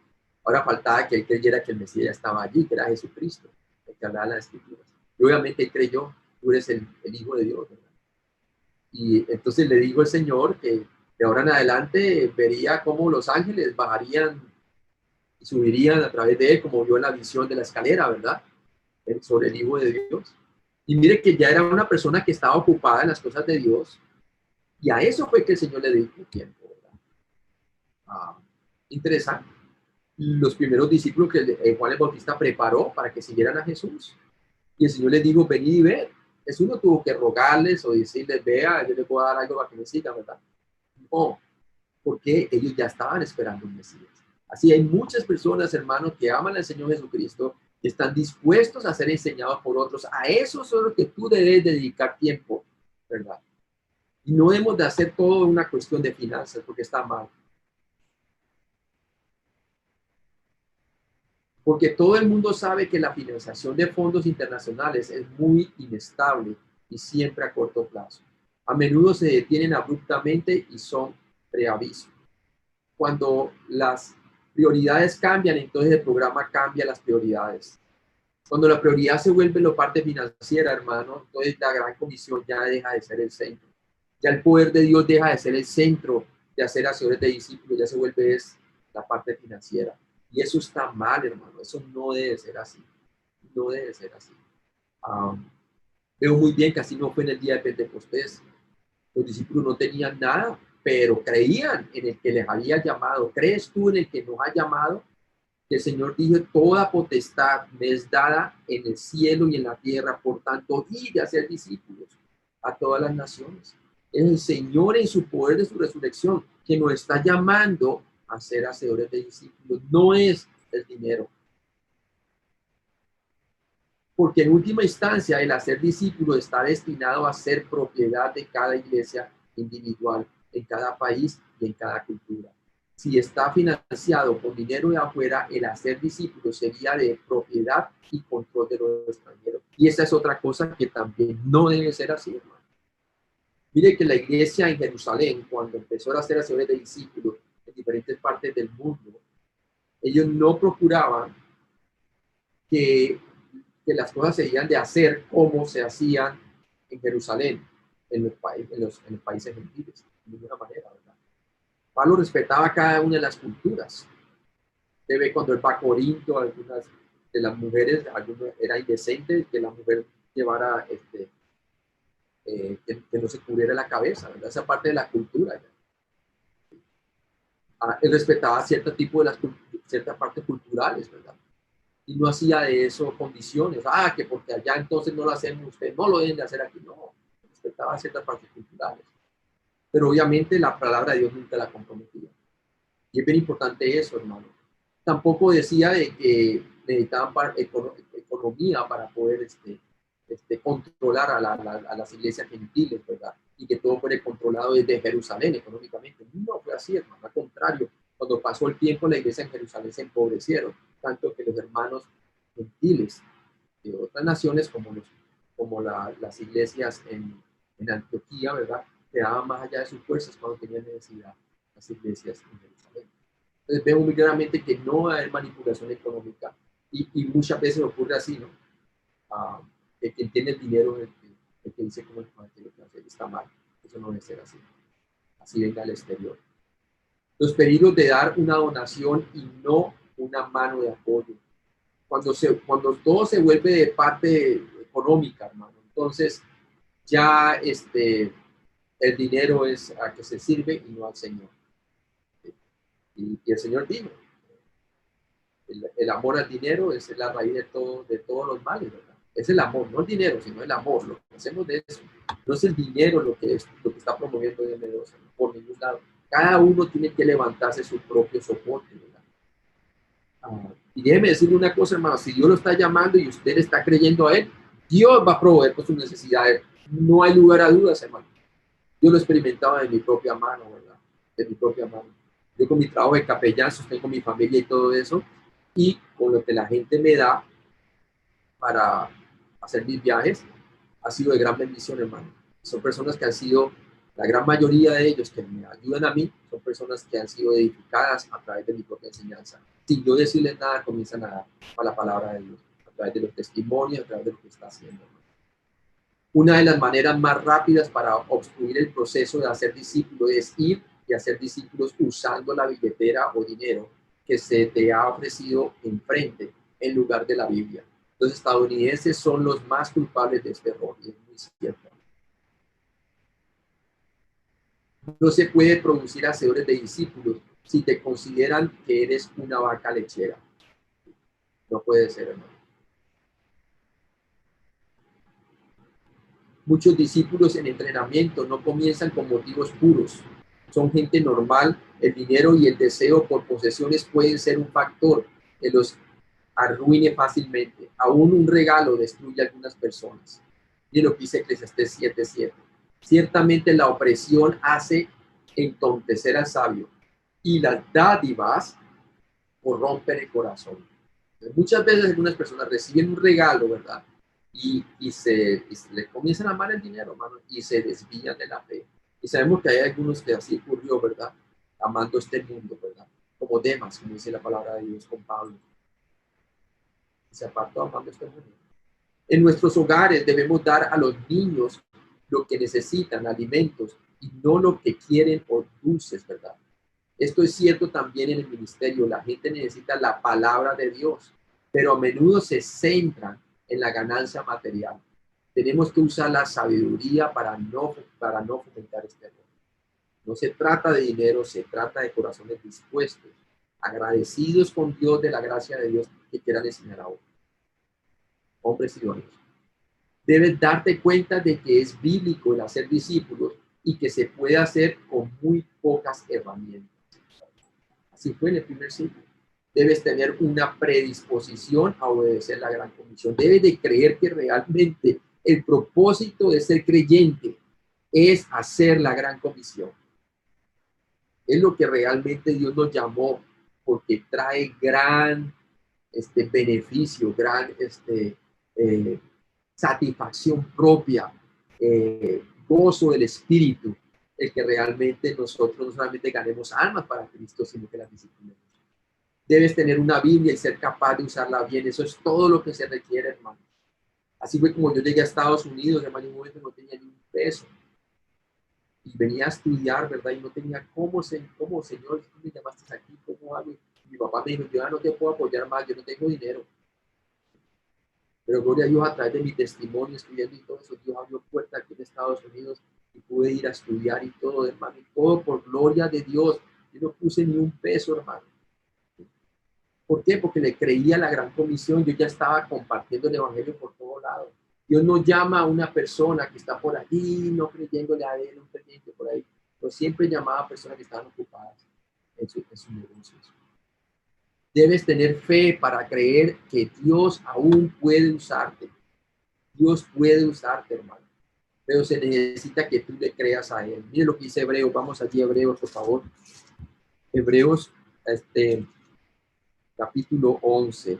Ahora faltaba que él creyera que el Mesías ya estaba allí, que era Jesucristo, el que hablaba las Escrituras. Y obviamente él creyó, tú eres el Hijo de Dios, ¿verdad? Y entonces le dijo el Señor que de ahora en adelante vería cómo los ángeles bajarían y subirían a través de él, como vio en la visión de la escalera, ¿verdad? Sobre el Hijo de Dios. Y mire que ya era una persona que estaba ocupada en las cosas de Dios. Y a eso fue que el Señor le dedicó tiempo, ¿verdad? Ah, interesante. Los primeros discípulos que Juan el Bautista preparó para que siguieran a Jesús. Y el Señor les dijo, venid y ver. Jesús no tuvo que rogarles o decirles, vea, yo les voy a dar algo para que me sigan, ¿verdad? No, porque ellos ya estaban esperando un Mesías. Así hay muchas personas, hermanos, que aman al Señor Jesucristo, que están dispuestos a ser enseñados por otros. A eso son los que tú debes dedicar tiempo, ¿verdad? Y no hemos de hacer todo una cuestión de finanzas, porque está mal. Porque todo el mundo sabe que la financiación de fondos internacionales es muy inestable y siempre a corto plazo. A menudo se detienen abruptamente y son preaviso. Cuando las prioridades cambian, entonces el programa cambia las prioridades. Cuando la prioridad se vuelve la parte financiera, hermano, entonces la gran comisión ya deja de ser el centro. Ya el poder de Dios deja de ser el centro de hacer acciones de discípulos, ya se vuelve la parte financiera. Y eso está mal, hermano. Eso no debe ser así. No debe ser así. Veo muy bien que así no fue en el día de Pentecostés. Los discípulos no tenían nada, pero creían en el que les había llamado. ¿Crees tú en el que nos ha llamado? Que el Señor dijo, toda potestad me es dada en el cielo y en la tierra, por tanto, id a ser discípulos a todas las naciones. Es el Señor en su poder de su resurrección que nos está llamando a ser hacedores de discípulos, no es el dinero. Porque en última instancia el hacer discípulos está destinado a ser propiedad de cada iglesia individual, en cada país y en cada cultura. si está financiado con dinero de afuera, el hacer discípulos sería de propiedad y control de los extranjeros. Y esa es otra cosa que también no debe ser así, hermano. Mire que la iglesia en Jerusalén, cuando empezó a hacer hacedores de discípulos en diferentes partes del mundo, ellos no procuraban que las cosas se debían de hacer como se hacían en Jerusalén, en los países gentiles, de ninguna manera, ¿verdad? Pablo respetaba cada una de las culturas. Se ve cuando él va a Corinto, algunas de las mujeres, era indecente que la mujer llevara, que no se cubriera la cabeza, ¿verdad? Esa parte de la cultura. Él respetaba cierto tipo de ciertas partes culturales, ¿verdad? Y no hacía de eso condiciones. Que porque allá entonces no lo hacemos, usted no lo deben de hacer aquí. No, respetaba ciertas partes culturales. Pero obviamente la palabra de Dios nunca la comprometía. Y es bien importante eso, hermano. Tampoco decía de que necesitaban economía para poder controlar a las iglesias gentiles, ¿verdad? Y que todo fuera controlado desde Jerusalén económicamente. No fue así, hermano. Al contrario, cuando pasó el tiempo, la iglesia en Jerusalén se empobrecieron, tanto que los hermanos gentiles de otras naciones, como las iglesias en Antioquía, ¿verdad? Quedaban más allá de sus fuerzas cuando tenían necesidad las iglesias en Jerusalén. Entonces vemos muy claramente que no va a haber manipulación económica y muchas veces ocurre así, ¿no? Que quien tiene el dinero es el que dice cómo está mal. Eso no debe ser así. Así venga al exterior. Los peligros de dar una donación y no una mano de apoyo. Cuando todo se vuelve de parte económica, hermano, entonces ya el dinero es a que se sirve y no al Señor. Y el Señor dijo, el amor al dinero es la raíz de todos los males, ¿verdad? Es el amor, no el dinero, sino el amor. Lo que hacemos de eso. No es el dinero lo que está promoviendo el negocio, por ningún lado. Cada uno tiene que levantarse su propio soporte, ¿verdad? Y déjeme decirle una cosa, hermano, si Dios lo está llamando y usted está creyendo a Él, Dios va a proveer por sus necesidades. No hay lugar a dudas, hermano. Yo lo experimentaba de mi propia mano, ¿verdad? De mi propia mano. Yo con mi trabajo de capellán sostengo mi familia y todo eso, y con lo que la gente me da para hacer mis viajes, ha sido de gran bendición, hermano. Son personas que han sido, la gran mayoría de ellos que me ayudan a mí, son personas que han sido edificadas a través de mi propia enseñanza. Sin yo decirles nada, comienzan a dar a la palabra de Dios, a través de los testimonios, a través de lo que está haciendo. Una de las maneras más rápidas para obstruir el proceso de hacer discípulos es ir y hacer discípulos usando la billetera o dinero que se te ha ofrecido enfrente en lugar de la Biblia. Los estadounidenses son los más culpables de este error, y es muy cierto. No se puede producir hacedores de discípulos si te consideran que eres una vaca lechera. No puede ser, hermano. Muchos discípulos en entrenamiento no comienzan con motivos puros. Son gente normal. El dinero y el deseo por posesiones pueden ser un factor que los arruine fácilmente. Aún un regalo destruye a algunas personas. Y lo que dice Eclesiastés 7:7. Ciertamente la opresión hace entontecer al sabio y las dádivas corrompen el corazón. Muchas veces algunas personas reciben un regalo, ¿verdad? Y le comienzan a amar el dinero, hermano, y se desvían de la fe. Y sabemos que hay algunos que así ocurrió, ¿verdad? Amando este mundo, ¿verdad? Como Demas, como dice la palabra de Dios con Pablo. Se apartó amando este mundo. En nuestros hogares debemos dar a los niños lo que necesitan, alimentos, y no lo que quieren o dulces, ¿verdad? Esto es cierto también en el ministerio. La gente necesita la palabra de Dios, pero a menudo se centran en la ganancia material. Tenemos que usar la sabiduría para no fomentar este error. No se trata de dinero, se trata de corazones dispuestos, agradecidos con Dios de la gracia de Dios que quieran enseñar a otros. Hombres y dones. Debes darte cuenta de que es bíblico el hacer discípulos y que se puede hacer con muy pocas herramientas. Así fue en el primer siglo. Debes tener una predisposición a obedecer la gran comisión. Debes de creer que realmente el propósito de ser creyente es hacer la gran comisión. Es lo que realmente Dios nos llamó, porque trae gran beneficio, gran eh, satisfacción propia, gozo del Espíritu, el que realmente nosotros no solamente ganemos almas para Cristo, sino que las disciplinemos. Debes tener una Biblia y ser capaz de usarla bien. Eso es todo lo que se requiere, hermano. Así fue como yo llegué a Estados Unidos, hermano, en un momento no tenía ni un peso. Y venía a estudiar, ¿verdad? Y no tenía cómo, Señor, tú me llamaste aquí, ¿cómo hago? Y mi papá me dijo, yo ya no te puedo apoyar más, yo no tengo dinero. Pero gloria a Dios, a través de mi testimonio, estudiando y todo eso, Dios abrió puertas aquí en Estados Unidos y pude ir a estudiar y todo, hermano, y todo por gloria de Dios. Yo no puse ni un peso, hermano. ¿Por qué? Porque le creía la gran comisión. Yo ya estaba compartiendo el evangelio por todos lados. Dios no llama a una persona que está por ahí, no creyéndole a él, un creyente por ahí. Pero siempre llamaba a personas que estaban ocupadas en sus negocios. Debes tener fe para creer que Dios aún puede usarte. Dios puede usarte, hermano. Pero se necesita que tú le creas a él. Mire lo que dice Hebreos. Vamos allí a Hebreos, por favor. Hebreos, capítulo 11.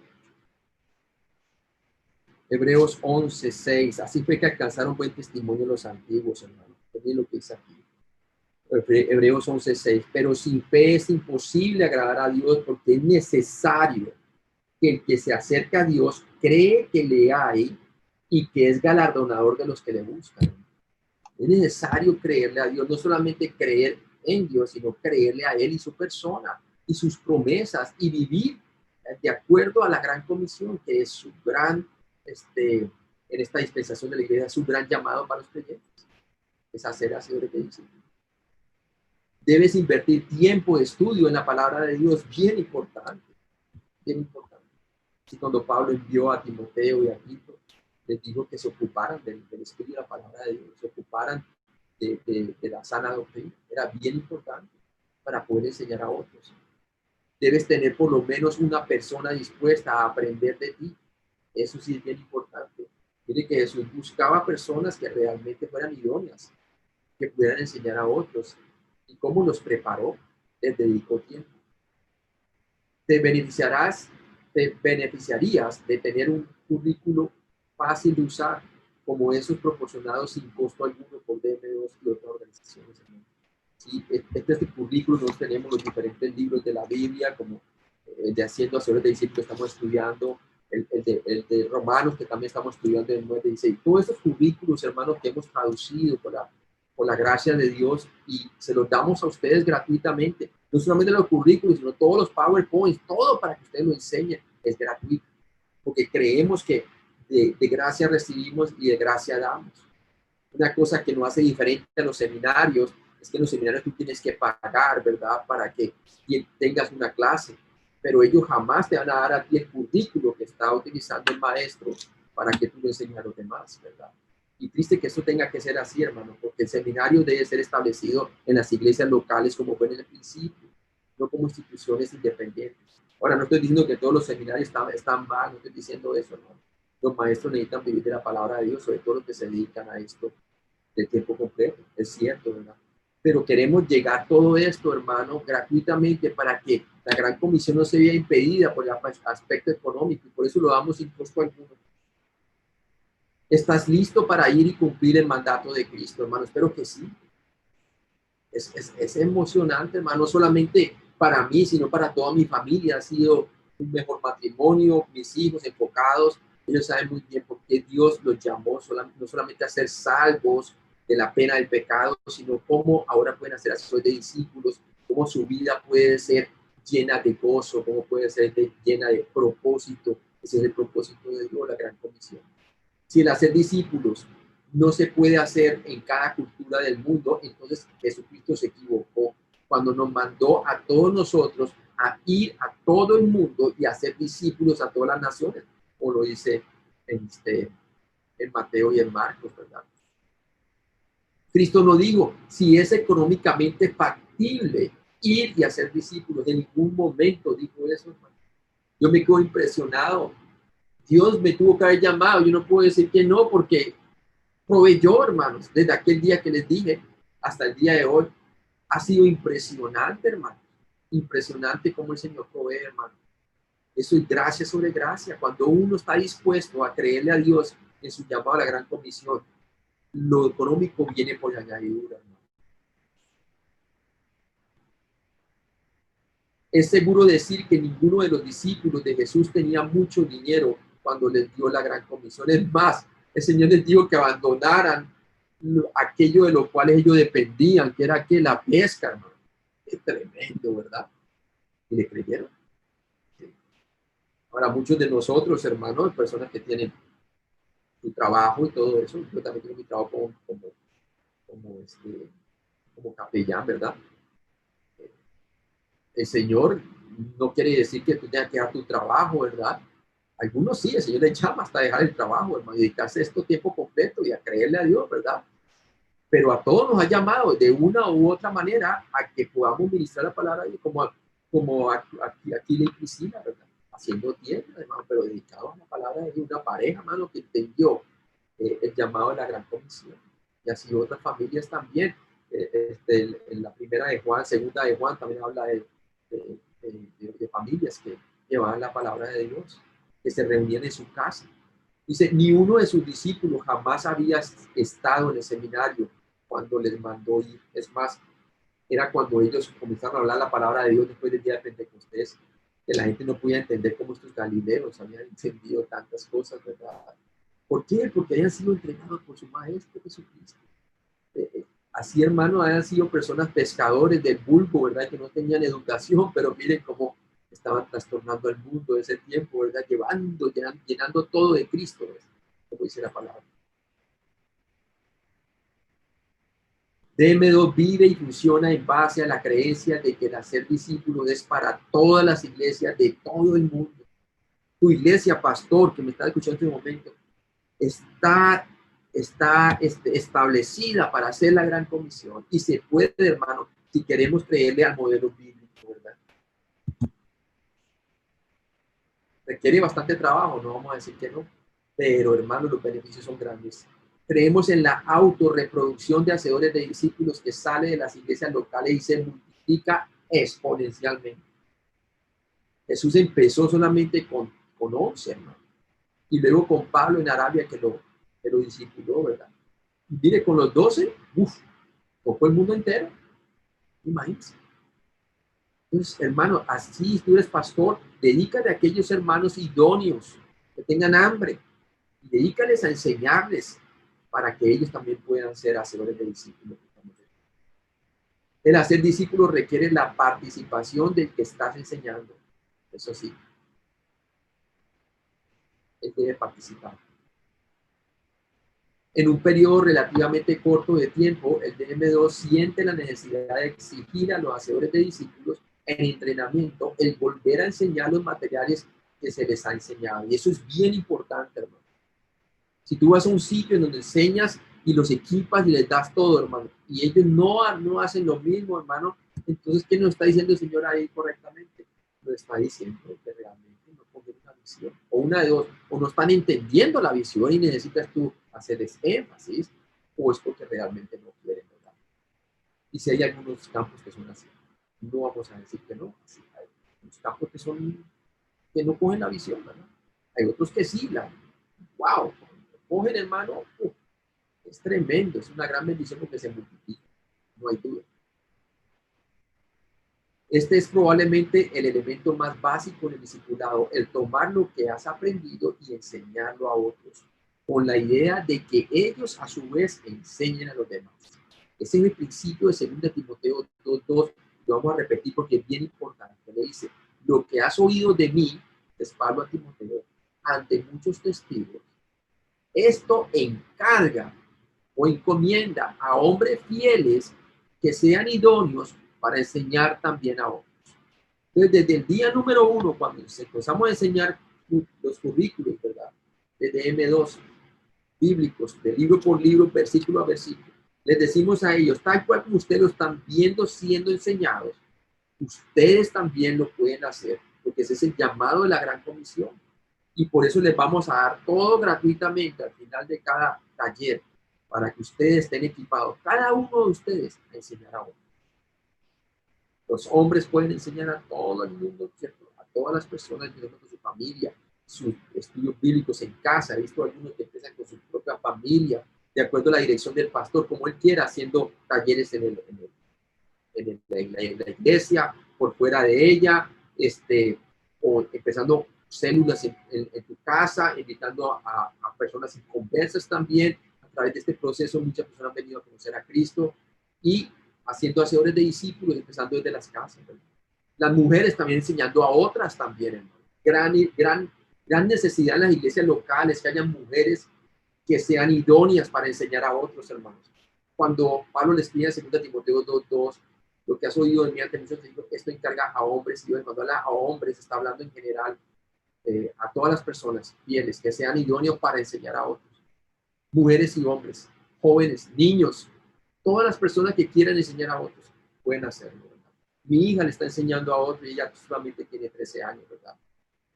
Hebreos 11:6. Así fue que alcanzaron buen testimonio los antiguos, hermano. Miren lo que dice aquí. Hebreos 11:6. Pero sin fe es imposible agradar a Dios, porque es necesario que el que se acerca a Dios cree que le hay y que es galardonador de los que le buscan. Es necesario creerle a Dios, no solamente creer en Dios, sino creerle a Él y su persona y sus promesas y vivir de acuerdo a la gran comisión, que es su gran, en esta dispensación de la iglesia, su gran llamado para los creyentes. Es hacer así lo que dice. Debes invertir tiempo de estudio en la palabra de Dios, bien importante, bien importante. Y cuando Pablo envió a Timoteo y a Tito, les dijo que se ocuparan del estudio de la palabra de Dios, se ocuparan de la sana doctrina. Era bien importante para poder enseñar a otros. Debes tener por lo menos una persona dispuesta a aprender de ti. Eso sí es bien importante. Mire que Jesús buscaba personas que realmente fueran idóneas, que pudieran enseñar a otros. ¿Y cómo los preparó? Les dedicó tiempo. Te beneficiarías de tener un currículo fácil de usar, como esos proporcionados sin costo alguno por DM2 y otras organizaciones. Sí, este currículo nos tenemos los diferentes libros de la Biblia, como el de Haciendo Hacedores de Discípulos, estamos estudiando, el de Romanos, que también estamos estudiando el 9-16. Todos esos currículos, hermanos, que hemos traducido por la gracia de Dios y se los damos a ustedes gratuitamente. No solamente los currículos, sino todos los PowerPoints, todo para que ustedes lo enseñen, es gratuito, porque creemos que de gracia recibimos y de gracia damos. Una cosa que nos hace diferente a los seminarios es que en los seminarios tú tienes que pagar, ¿verdad? Para que tengas una clase, pero ellos jamás te van a dar a ti el currículo que está utilizando el maestro para que tú lo enseñes a los demás, ¿verdad? Y triste que eso tenga que ser así, hermano, porque el seminario debe ser establecido en las iglesias locales como fue en el principio, no como instituciones independientes. Ahora, no estoy diciendo que todos los seminarios están mal, no estoy diciendo eso, hermano. Los maestros necesitan vivir de la palabra de Dios, sobre todo los que se dedican a esto de tiempo completo, es cierto, ¿verdad? Pero queremos llegar todo esto, hermano, gratuitamente para que la gran comisión no se vea impedida por el aspecto económico, y por eso lo damos sin costo alguno. ¿Estás listo para ir y cumplir el mandato de Cristo, hermano? Espero que sí. Es emocionante, hermano, no solamente para mí, sino para toda mi familia. Ha sido un mejor matrimonio, mis hijos enfocados. Ellos saben muy bien por qué Dios los llamó, no solamente a ser salvos de la pena del pecado, sino cómo ahora pueden hacer asesores de discípulos, cómo su vida puede ser llena de gozo, cómo puede ser llena de propósito. Ese es el propósito de Dios, la gran comisión. Si el hacer discípulos no se puede hacer en cada cultura del mundo, entonces Jesucristo se equivocó cuando nos mandó a todos nosotros a ir a todo el mundo y hacer discípulos a todas las naciones, como lo dice en Mateo y en Marcos, ¿verdad? Cristo no dijo si es económicamente factible ir y hacer discípulos. En ningún momento dijo eso, hermano. Yo me quedo impresionado. Dios me tuvo que haber llamado. Yo no puedo decir que no, porque proveyó, hermanos, desde aquel día que les dije hasta el día de hoy. Ha sido impresionante, hermano. Impresionante cómo el Señor provee, hermano. Eso es gracia sobre gracia. Cuando uno está dispuesto a creerle a Dios en su llamado a la gran comisión, lo económico viene por la añadidura, hermano. Es seguro decir que ninguno de los discípulos de Jesús tenía mucho dinero cuando les dio la gran comisión. Es más, el Señor les dijo que abandonaran aquello de lo cual ellos dependían, que era que la pesca, hermano. Es tremendo, ¿verdad? Y le creyeron. Sí. Ahora, muchos de nosotros, hermanos, personas que tienen su trabajo y todo eso, yo también tengo mi trabajo como capellán, ¿verdad? El Señor no quiere decir que tú tengas que dejar tu trabajo, ¿verdad? Algunos sí, el Señor le llama hasta dejar el trabajo, hermano, y dedicarse a esto tiempo completo y a creerle a Dios, ¿verdad? Pero a todos nos ha llamado de una u otra manera a que podamos ministrar la palabra de Dios, como aquí la Cristina, ¿verdad? Haciendo tiempo, hermano, pero dedicados a la palabra de Dios, una pareja, hermano, que entendió el llamado de la gran comisión. Y así otras familias también. En la primera de Juan, segunda de Juan, también habla de familias que llevaban la palabra de Dios, que se reunían en su casa. Dice, ni uno de sus discípulos jamás había estado en el seminario cuando les mandó ir. Es más, era cuando ellos comenzaron a hablar la palabra de Dios después del día de Pentecostés, que la gente no podía entender cómo estos galileos habían entendido tantas cosas, ¿verdad? ¿Por qué? Porque habían sido entrenados por su Maestro Jesucristo. Así, hermano, habían sido personas pescadores del vulgo, ¿verdad? Que no tenían educación, pero miren cómo estaban trastornando el mundo de ese tiempo, ¿verdad? Llenando todo de Cristo, ¿verdad? Como dice la palabra. DM2 vive y funciona en base a la creencia de que el hacer discípulos es para todas las iglesias de todo el mundo. Tu iglesia, pastor, que me está escuchando en este momento, está establecida para hacer la gran comisión y se puede, hermano, si queremos creerle al modelo bíblico, ¿verdad? Requiere bastante trabajo, no vamos a decir que no, pero hermano, los beneficios son grandes. Creemos en la autorreproducción de hacedores de discípulos que sale de las iglesias locales y se multiplica exponencialmente. Jesús empezó solamente con 11, hermano, y luego con Pablo en Arabia que lo discipuló, ¿verdad? Y mire, con los 12, tocó el mundo entero, imagínense. Entonces, hermano, así tú eres pastor, dedícate a aquellos hermanos idóneos que tengan hambre y dedícales a enseñarles para que ellos también puedan ser hacedores de discípulos. El hacer discípulos requiere la participación del que estás enseñando. Eso sí, él debe participar. En un periodo relativamente corto de tiempo, el DM2 siente la necesidad de exigir a los hacedores de discípulos en entrenamiento el volver a enseñar los materiales que se les ha enseñado. Y eso es bien importante, hermano. Si tú vas a un sitio en donde enseñas y los equipas y les das todo, hermano, y ellos no hacen lo mismo, hermano, entonces, ¿qué nos está diciendo el Señor ahí correctamente? Nos está diciendo que realmente no ponen una visión, o una de dos, o no están entendiendo la visión y necesitas tú hacerles énfasis, o es porque realmente no quieren, ¿verdad? Y si hay algunos campos que son así, no vamos a decir que no, así hay unos campos que no cogen la visión, ¿verdad? Hay otros que sí, wow, cogen, hermano, es tremendo, es una gran bendición porque se multiplica, no hay duda. Este es probablemente el elemento más básico en el discipulado, el tomar lo que has aprendido y enseñarlo a otros, con la idea de que ellos a su vez enseñen a los demás. Ese es el principio de 2 Timoteo 2:2, lo vamos a repetir porque es bien importante. Le dice, lo que has oído de mí, es Pablo a Timoteo, ante muchos testigos, esto encarga o encomienda a hombres fieles que sean idóneos para enseñar también a otros. Entonces, desde el día número 1, cuando empezamos a enseñar los currículos, ¿verdad? Desde M2, bíblicos, de libro por libro, versículo a versículo, les decimos a ellos, tal cual como ustedes lo están viendo siendo enseñados, ustedes también lo pueden hacer, porque ese es el llamado de la gran comisión. Y por eso les vamos a dar todo gratuitamente al final de cada taller, para que ustedes estén equipados, cada uno de ustedes, a enseñar a otros. Los hombres pueden enseñar a todo el mundo, ¿cierto? A todas las personas, con su familia, sus estudios bíblicos en casa. He visto algunos que empiezan con su propia familia, de acuerdo a la dirección del pastor, como él quiera, haciendo talleres en la iglesia, por fuera de ella, o empezando células en tu casa, invitando a personas inconversas también. A través de este proceso, muchas personas han venido a conocer a Cristo y haciendo hacedores de discípulos, empezando desde las casas, ¿verdad? Las mujeres también enseñando a otras también, hermano. Gran necesidad en las iglesias locales que haya mujeres que sean idóneas para enseñar a otros, hermanos. Cuando Pablo les pide en 2 Timoteo 2:2, lo que has oído de mí ante muchos, esto encarga a hombres, y cuando habla a hombres está hablando en general a todas las personas fieles que sean idóneos para enseñar a otros. Mujeres y hombres, jóvenes, niños, todas las personas que quieran enseñar a otros pueden hacerlo, ¿verdad? Mi hija le está enseñando a otro y ella solamente tiene 13 años, ¿verdad?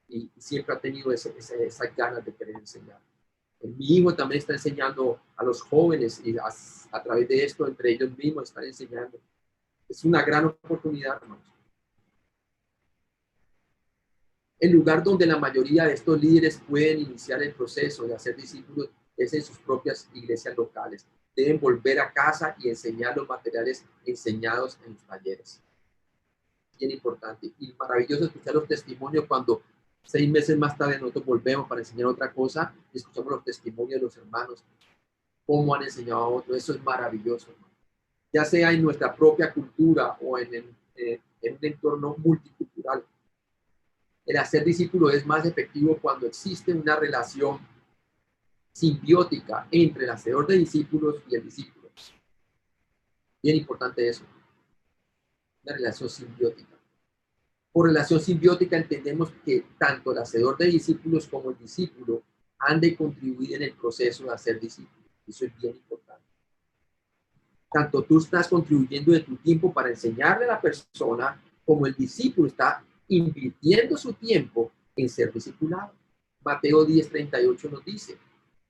Y siempre ha tenido esas ganas de querer enseñar. Mi hijo también está enseñando a los jóvenes y a través de esto, entre ellos mismos, están enseñando. Es una gran oportunidad, hermanos. El lugar donde la mayoría de estos líderes pueden iniciar el proceso de hacer discípulos es en sus propias iglesias locales. Deben volver a casa y enseñar los materiales enseñados en los talleres. Bien importante. Y maravilloso escuchar los testimonios cuando 6 meses más tarde nosotros volvemos para enseñar otra cosa y escuchamos los testimonios de los hermanos, cómo han enseñado a otros. Eso es maravilloso, hermano. Ya sea en nuestra propia cultura o en un entorno multicultural. El hacer discípulo es más efectivo cuando existe una relación simbiótica entre el hacedor de discípulos y el discípulo. Bien importante eso. Una relación simbiótica. Por relación simbiótica entendemos que tanto el hacedor de discípulos como el discípulo han de contribuir en el proceso de hacer discípulos. Eso es bien importante. Tanto tú estás contribuyendo de tu tiempo para enseñarle a la persona, como el discípulo está invirtiendo su tiempo en ser discipulado. Mateo 10:38 nos dice,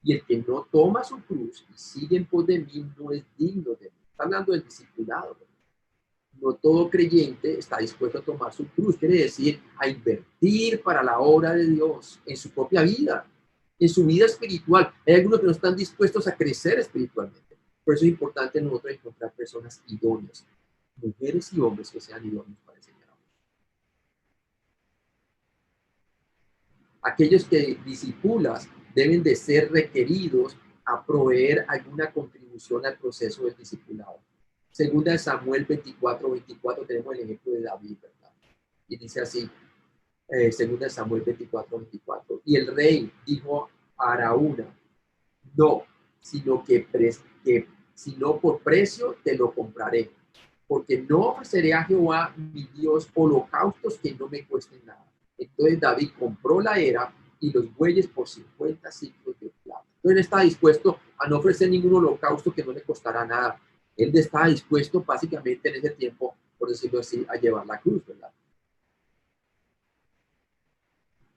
y el que no toma su cruz y sigue en pos de mí no es digno de mí. Está hablando del discipulado. No todo creyente está dispuesto a tomar su cruz, quiere decir a invertir para la obra de Dios en su propia vida, en su vida espiritual. Hay algunos que no están dispuestos a crecer espiritualmente. Por eso es importante nosotros encontrar personas idóneas, mujeres y hombres que sean idóneos para enseñar a otros. Aquellos que discipulas deben de ser requeridos a proveer alguna contribución al proceso del discipulado. Segunda de Samuel 24:24 tenemos el ejemplo de David, ¿verdad? Y dice así, segunda de Samuel 24:24. Y el rey dijo a Araúna, no, sino por precio te lo compraré, porque no ofreceré a Jehová mi Dios holocaustos que no me cuesten nada. Entonces David compró la era y los bueyes por 50 ciclos de plata. Entonces él estaba dispuesto a no ofrecer ningún holocausto que no le costara nada. Él estaba dispuesto básicamente en ese tiempo, por decirlo así, a llevar la cruz, ¿verdad?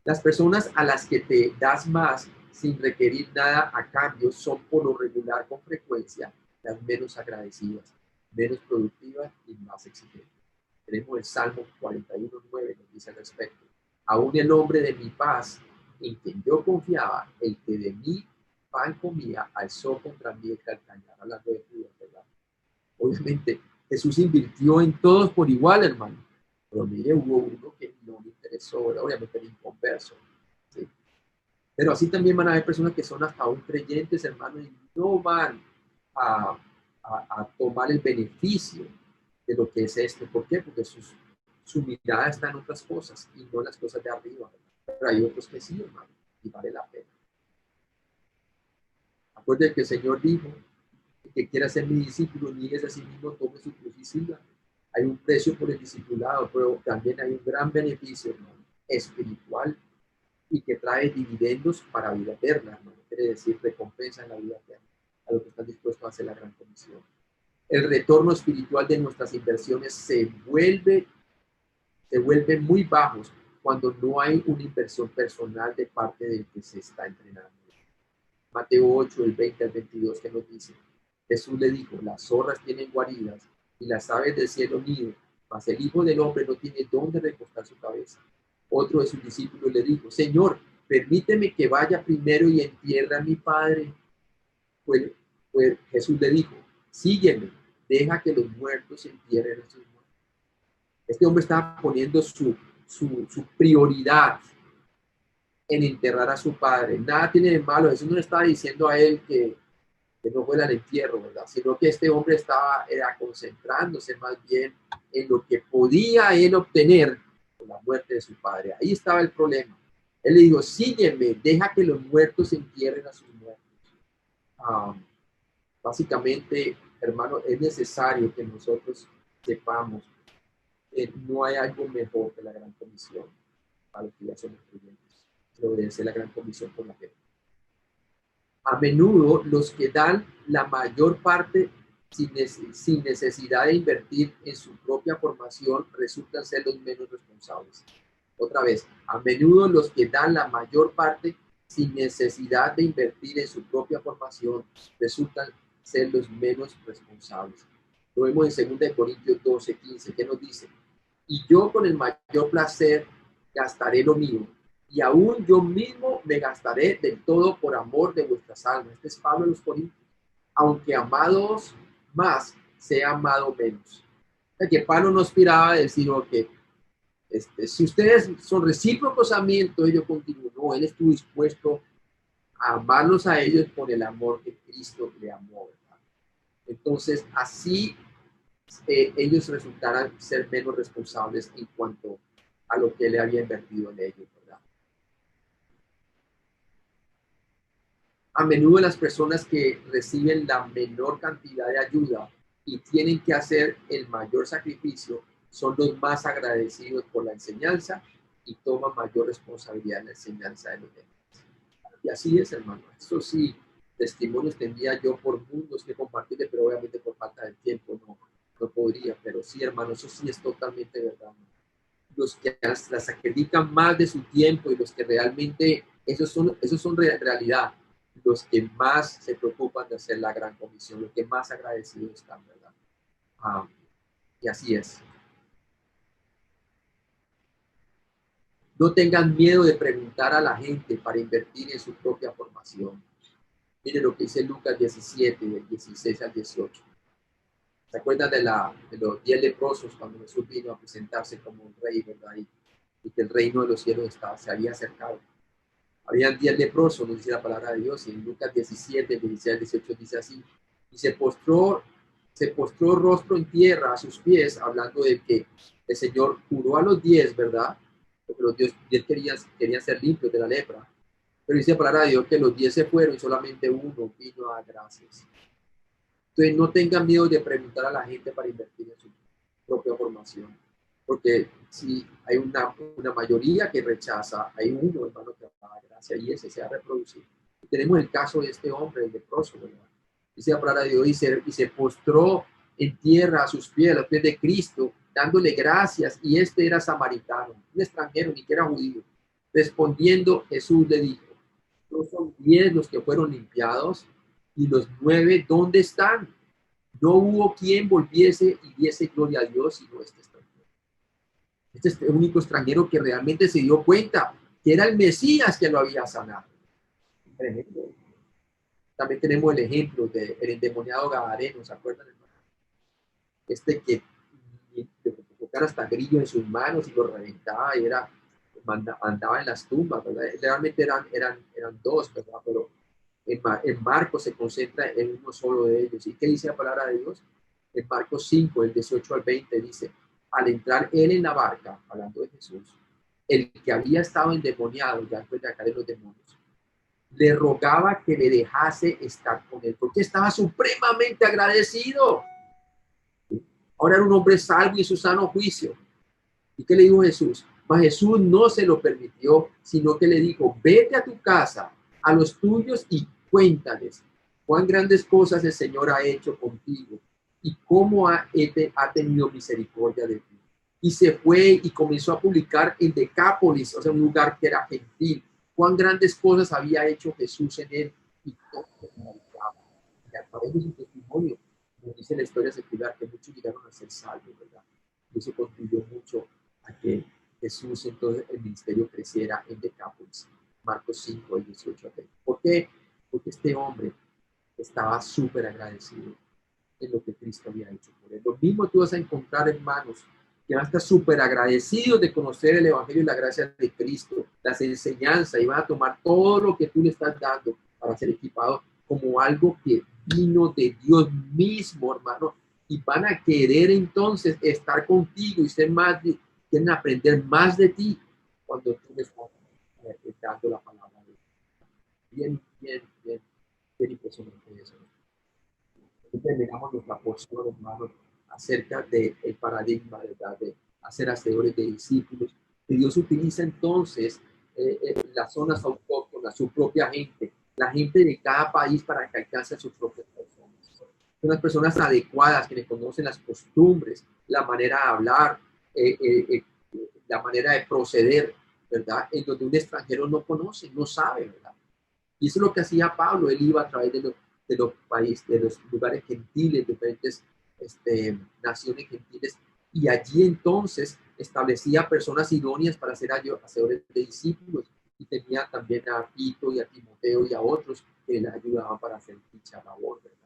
Las personas a las que te das más sin requerir nada a cambio son por lo regular con frecuencia las menos agradecidas, menos productivas y más exigentes. Tenemos el Salmo 41:9, nos dice al respecto. Aún el hombre de mi paz, en quien yo confiaba, el que de mí pan comía, alzó contra mí el calcañar. Hablando de Judas, ¿verdad? Obviamente, Jesús invirtió en todos por igual, hermano. Pero mire, hubo uno que no le interesó, obviamente era inconverso. ¿Sí? Pero así también van a haber personas que son hasta aún creyentes, hermano, y no van a, a tomar el beneficio de lo que es esto. ¿Por qué? Porque su mirada está en otras cosas y no en las cosas de arriba. Pero hay otros que sí, hermano, y vale la pena. Acuérdense que el Señor dijo que quiera ser mi discípulo, nieguese a sí mismo, tome su cruz y siga. Hay un precio por el discipulado, pero también hay un gran beneficio, hermano, espiritual y que trae dividendos para vida eterna, hermano. Quiere decir recompensa en la vida eterna a los que están dispuestos a hacer la gran comisión. El retorno espiritual de nuestras inversiones se vuelve muy bajos cuando no hay una inversión personal de parte del que se está entrenando. Mateo 8, el 20 al 22, que nos dice, Jesús le dijo, las zorras tienen guaridas y las aves del cielo nido, mas el Hijo del Hombre no tiene dónde recostar su cabeza. Otro de sus discípulos le dijo, Señor, permíteme que vaya primero y entierre a mi Padre. Pues, pues Jesús le dijo, sígueme, deja que los muertos entierren a sus muertos. Este hombre estaba poniendo su prioridad en enterrar a su padre. Nada tiene de malo. Jesús no le estaba diciendo a él que no fuera al entierro, ¿verdad? Sino que este hombre era concentrándose más bien en lo que podía él obtener con la muerte de su padre. Ahí estaba el problema. Él le dijo, sígueme, deja que los muertos entierren a sus muertos. Básicamente, hermano, es necesario que nosotros sepamos que no hay algo mejor que la gran comisión para los que ya somos creyentes. Obedecer la gran comisión por la fe. A menudo los que dan la mayor parte sin necesidad de invertir en su propia formación resultan ser los menos responsables. Otra vez, a menudo los que dan la mayor parte sin necesidad de invertir en su propia formación resultan ser los menos responsables. Lo vemos en 2 Corintios 12:15, que nos dice, y yo con el mayor placer gastaré lo mío, y aún yo mismo me gastaré del todo por amor de vuestras almas. Este es Pablo en los Corintios. Aunque amados más, sea amado menos. O sea, que Pablo no aspiraba a decir, que si ustedes son recíprocos a mí, entonces yo continúo. No, él estuvo dispuesto a amarlos a ellos por el amor que Cristo le amó, ¿verdad? Entonces, así ellos resultaran ser menos responsables en cuanto a lo que él había invertido en ellos, ¿verdad? A menudo las personas que reciben la menor cantidad de ayuda y tienen que hacer el mayor sacrificio son los más agradecidos por la enseñanza y toman mayor responsabilidad en la enseñanza de los demás. Y así es, hermano. Eso sí, testimonios tendría yo por mundos que compartirle, pero obviamente por falta de tiempo no podría. Pero sí, hermano, eso sí es totalmente verdad. Los que las sacrifican más de su tiempo y los que realmente, esos son realidad, los que más se preocupan de hacer la gran comisión, los que más agradecidos están, ¿verdad? Y así es. No tengan miedo de preguntar a la gente para invertir en su propia formación. Miren lo que dice Lucas 17, del 16 al 18. ¿Se acuerdan de los 10 leprosos cuando Jesús vino a presentarse como un rey, ¿verdad? Y que el reino de los cielos se había acercado. Habían 10 leprosos, nos dice la palabra de Dios, y en Lucas 17, 16 al 18 dice así, y se postró rostro en tierra a sus pies, hablando de que el Señor curó a los 10, ¿verdad? Porque los 10 querían ser limpios de la lepra. Pero dice la palabra de Dios que los 10 se fueron y solamente uno vino a dar gracias. Entonces no tengan miedo de preguntar a la gente para invertir en su propia formación. Porque si hay una mayoría que rechaza, hay uno, hermano, que da gracias y ese se va a reproducir. Y tenemos el caso de este hombre, el leproso, ¿verdad? Dice la palabra de Dios y se postró en tierra a sus pies, a los pies de Cristo, dándole gracias. Y este era samaritano, un extranjero, ni que era judío. Respondiendo, Jesús le dijo, no son 10 los que fueron limpiados y los 9, ¿dónde están? No hubo quien volviese y diese gloria a Dios sino este extranjero. Este es el único extranjero que realmente se dio cuenta que era el Mesías que lo había sanado. También tenemos el ejemplo del endemoniado Gadareno, ¿se acuerdan? Este que tocar hasta grillo en sus manos y lo reventaba y andaba en las tumbas, ¿verdad? Realmente eran dos, ¿verdad? Pero en Marcos se concentra en uno solo de ellos. ¿Y qué dice la palabra de Dios? En Marcos 5, el 18 al 20 dice, al entrar él en la barca, hablando de Jesús, el que había estado endemoniado, ya después de acá de los demonios, le rogaba que le dejase estar con él, porque estaba supremamente agradecido. Ahora era un hombre salvo y en su sano juicio. ¿Y qué le dijo Jesús? Mas Jesús no se lo permitió, sino que le dijo, vete a tu casa, a los tuyos y cuéntales cuán grandes cosas el Señor ha hecho contigo y cómo ha tenido misericordia de ti. Y se fue y comenzó a publicar en Decápolis, o sea, un lugar que era gentil, cuán grandes cosas había hecho Jesús en él y todo se maravillaba. Y a través de su testimonio, nos dice la historia secular que muchos llegaron a ser salvos, ¿verdad? Y eso contribuyó mucho a que Jesús entonces el ministerio creciera en Decápolis. Marcos 5, el 18 a 30. ¿Por qué? Porque este hombre estaba súper agradecido en lo que Cristo había hecho por él. Lo mismo tú vas a encontrar, hermanos, que van a estar súper agradecidos de conocer el Evangelio y la gracia de Cristo, las enseñanzas, y van a tomar todo lo que tú le estás dando para ser equipado como algo que vino de Dios mismo, hermano, y van a querer entonces estar contigo y ser más, quieren aprender más de ti cuando tú le estás dando la palabra de Dios. Bien, bien, bien, bien impresionante eso. Terminamos nuestra porción, hermanos, acerca del paradigma, ¿verdad? De hacer hacedores de discípulos. Que Dios utiliza entonces las zonas autóctonas, su propia gente, la gente de cada país para que alcance a sus propias personas. Son las personas adecuadas, que le conocen las costumbres, la manera de hablar, la manera de proceder, ¿verdad? En donde un extranjero no conoce, no sabe, ¿verdad? Y eso es lo que hacía Pablo. Él iba a través de los países, de los lugares gentiles, diferentes naciones gentiles, y allí entonces establecía personas idóneas para ser hacedores de discípulos, y tenía también a Tito y a Timoteo y a otros que le ayudaban para hacer dicha labor, ¿verdad?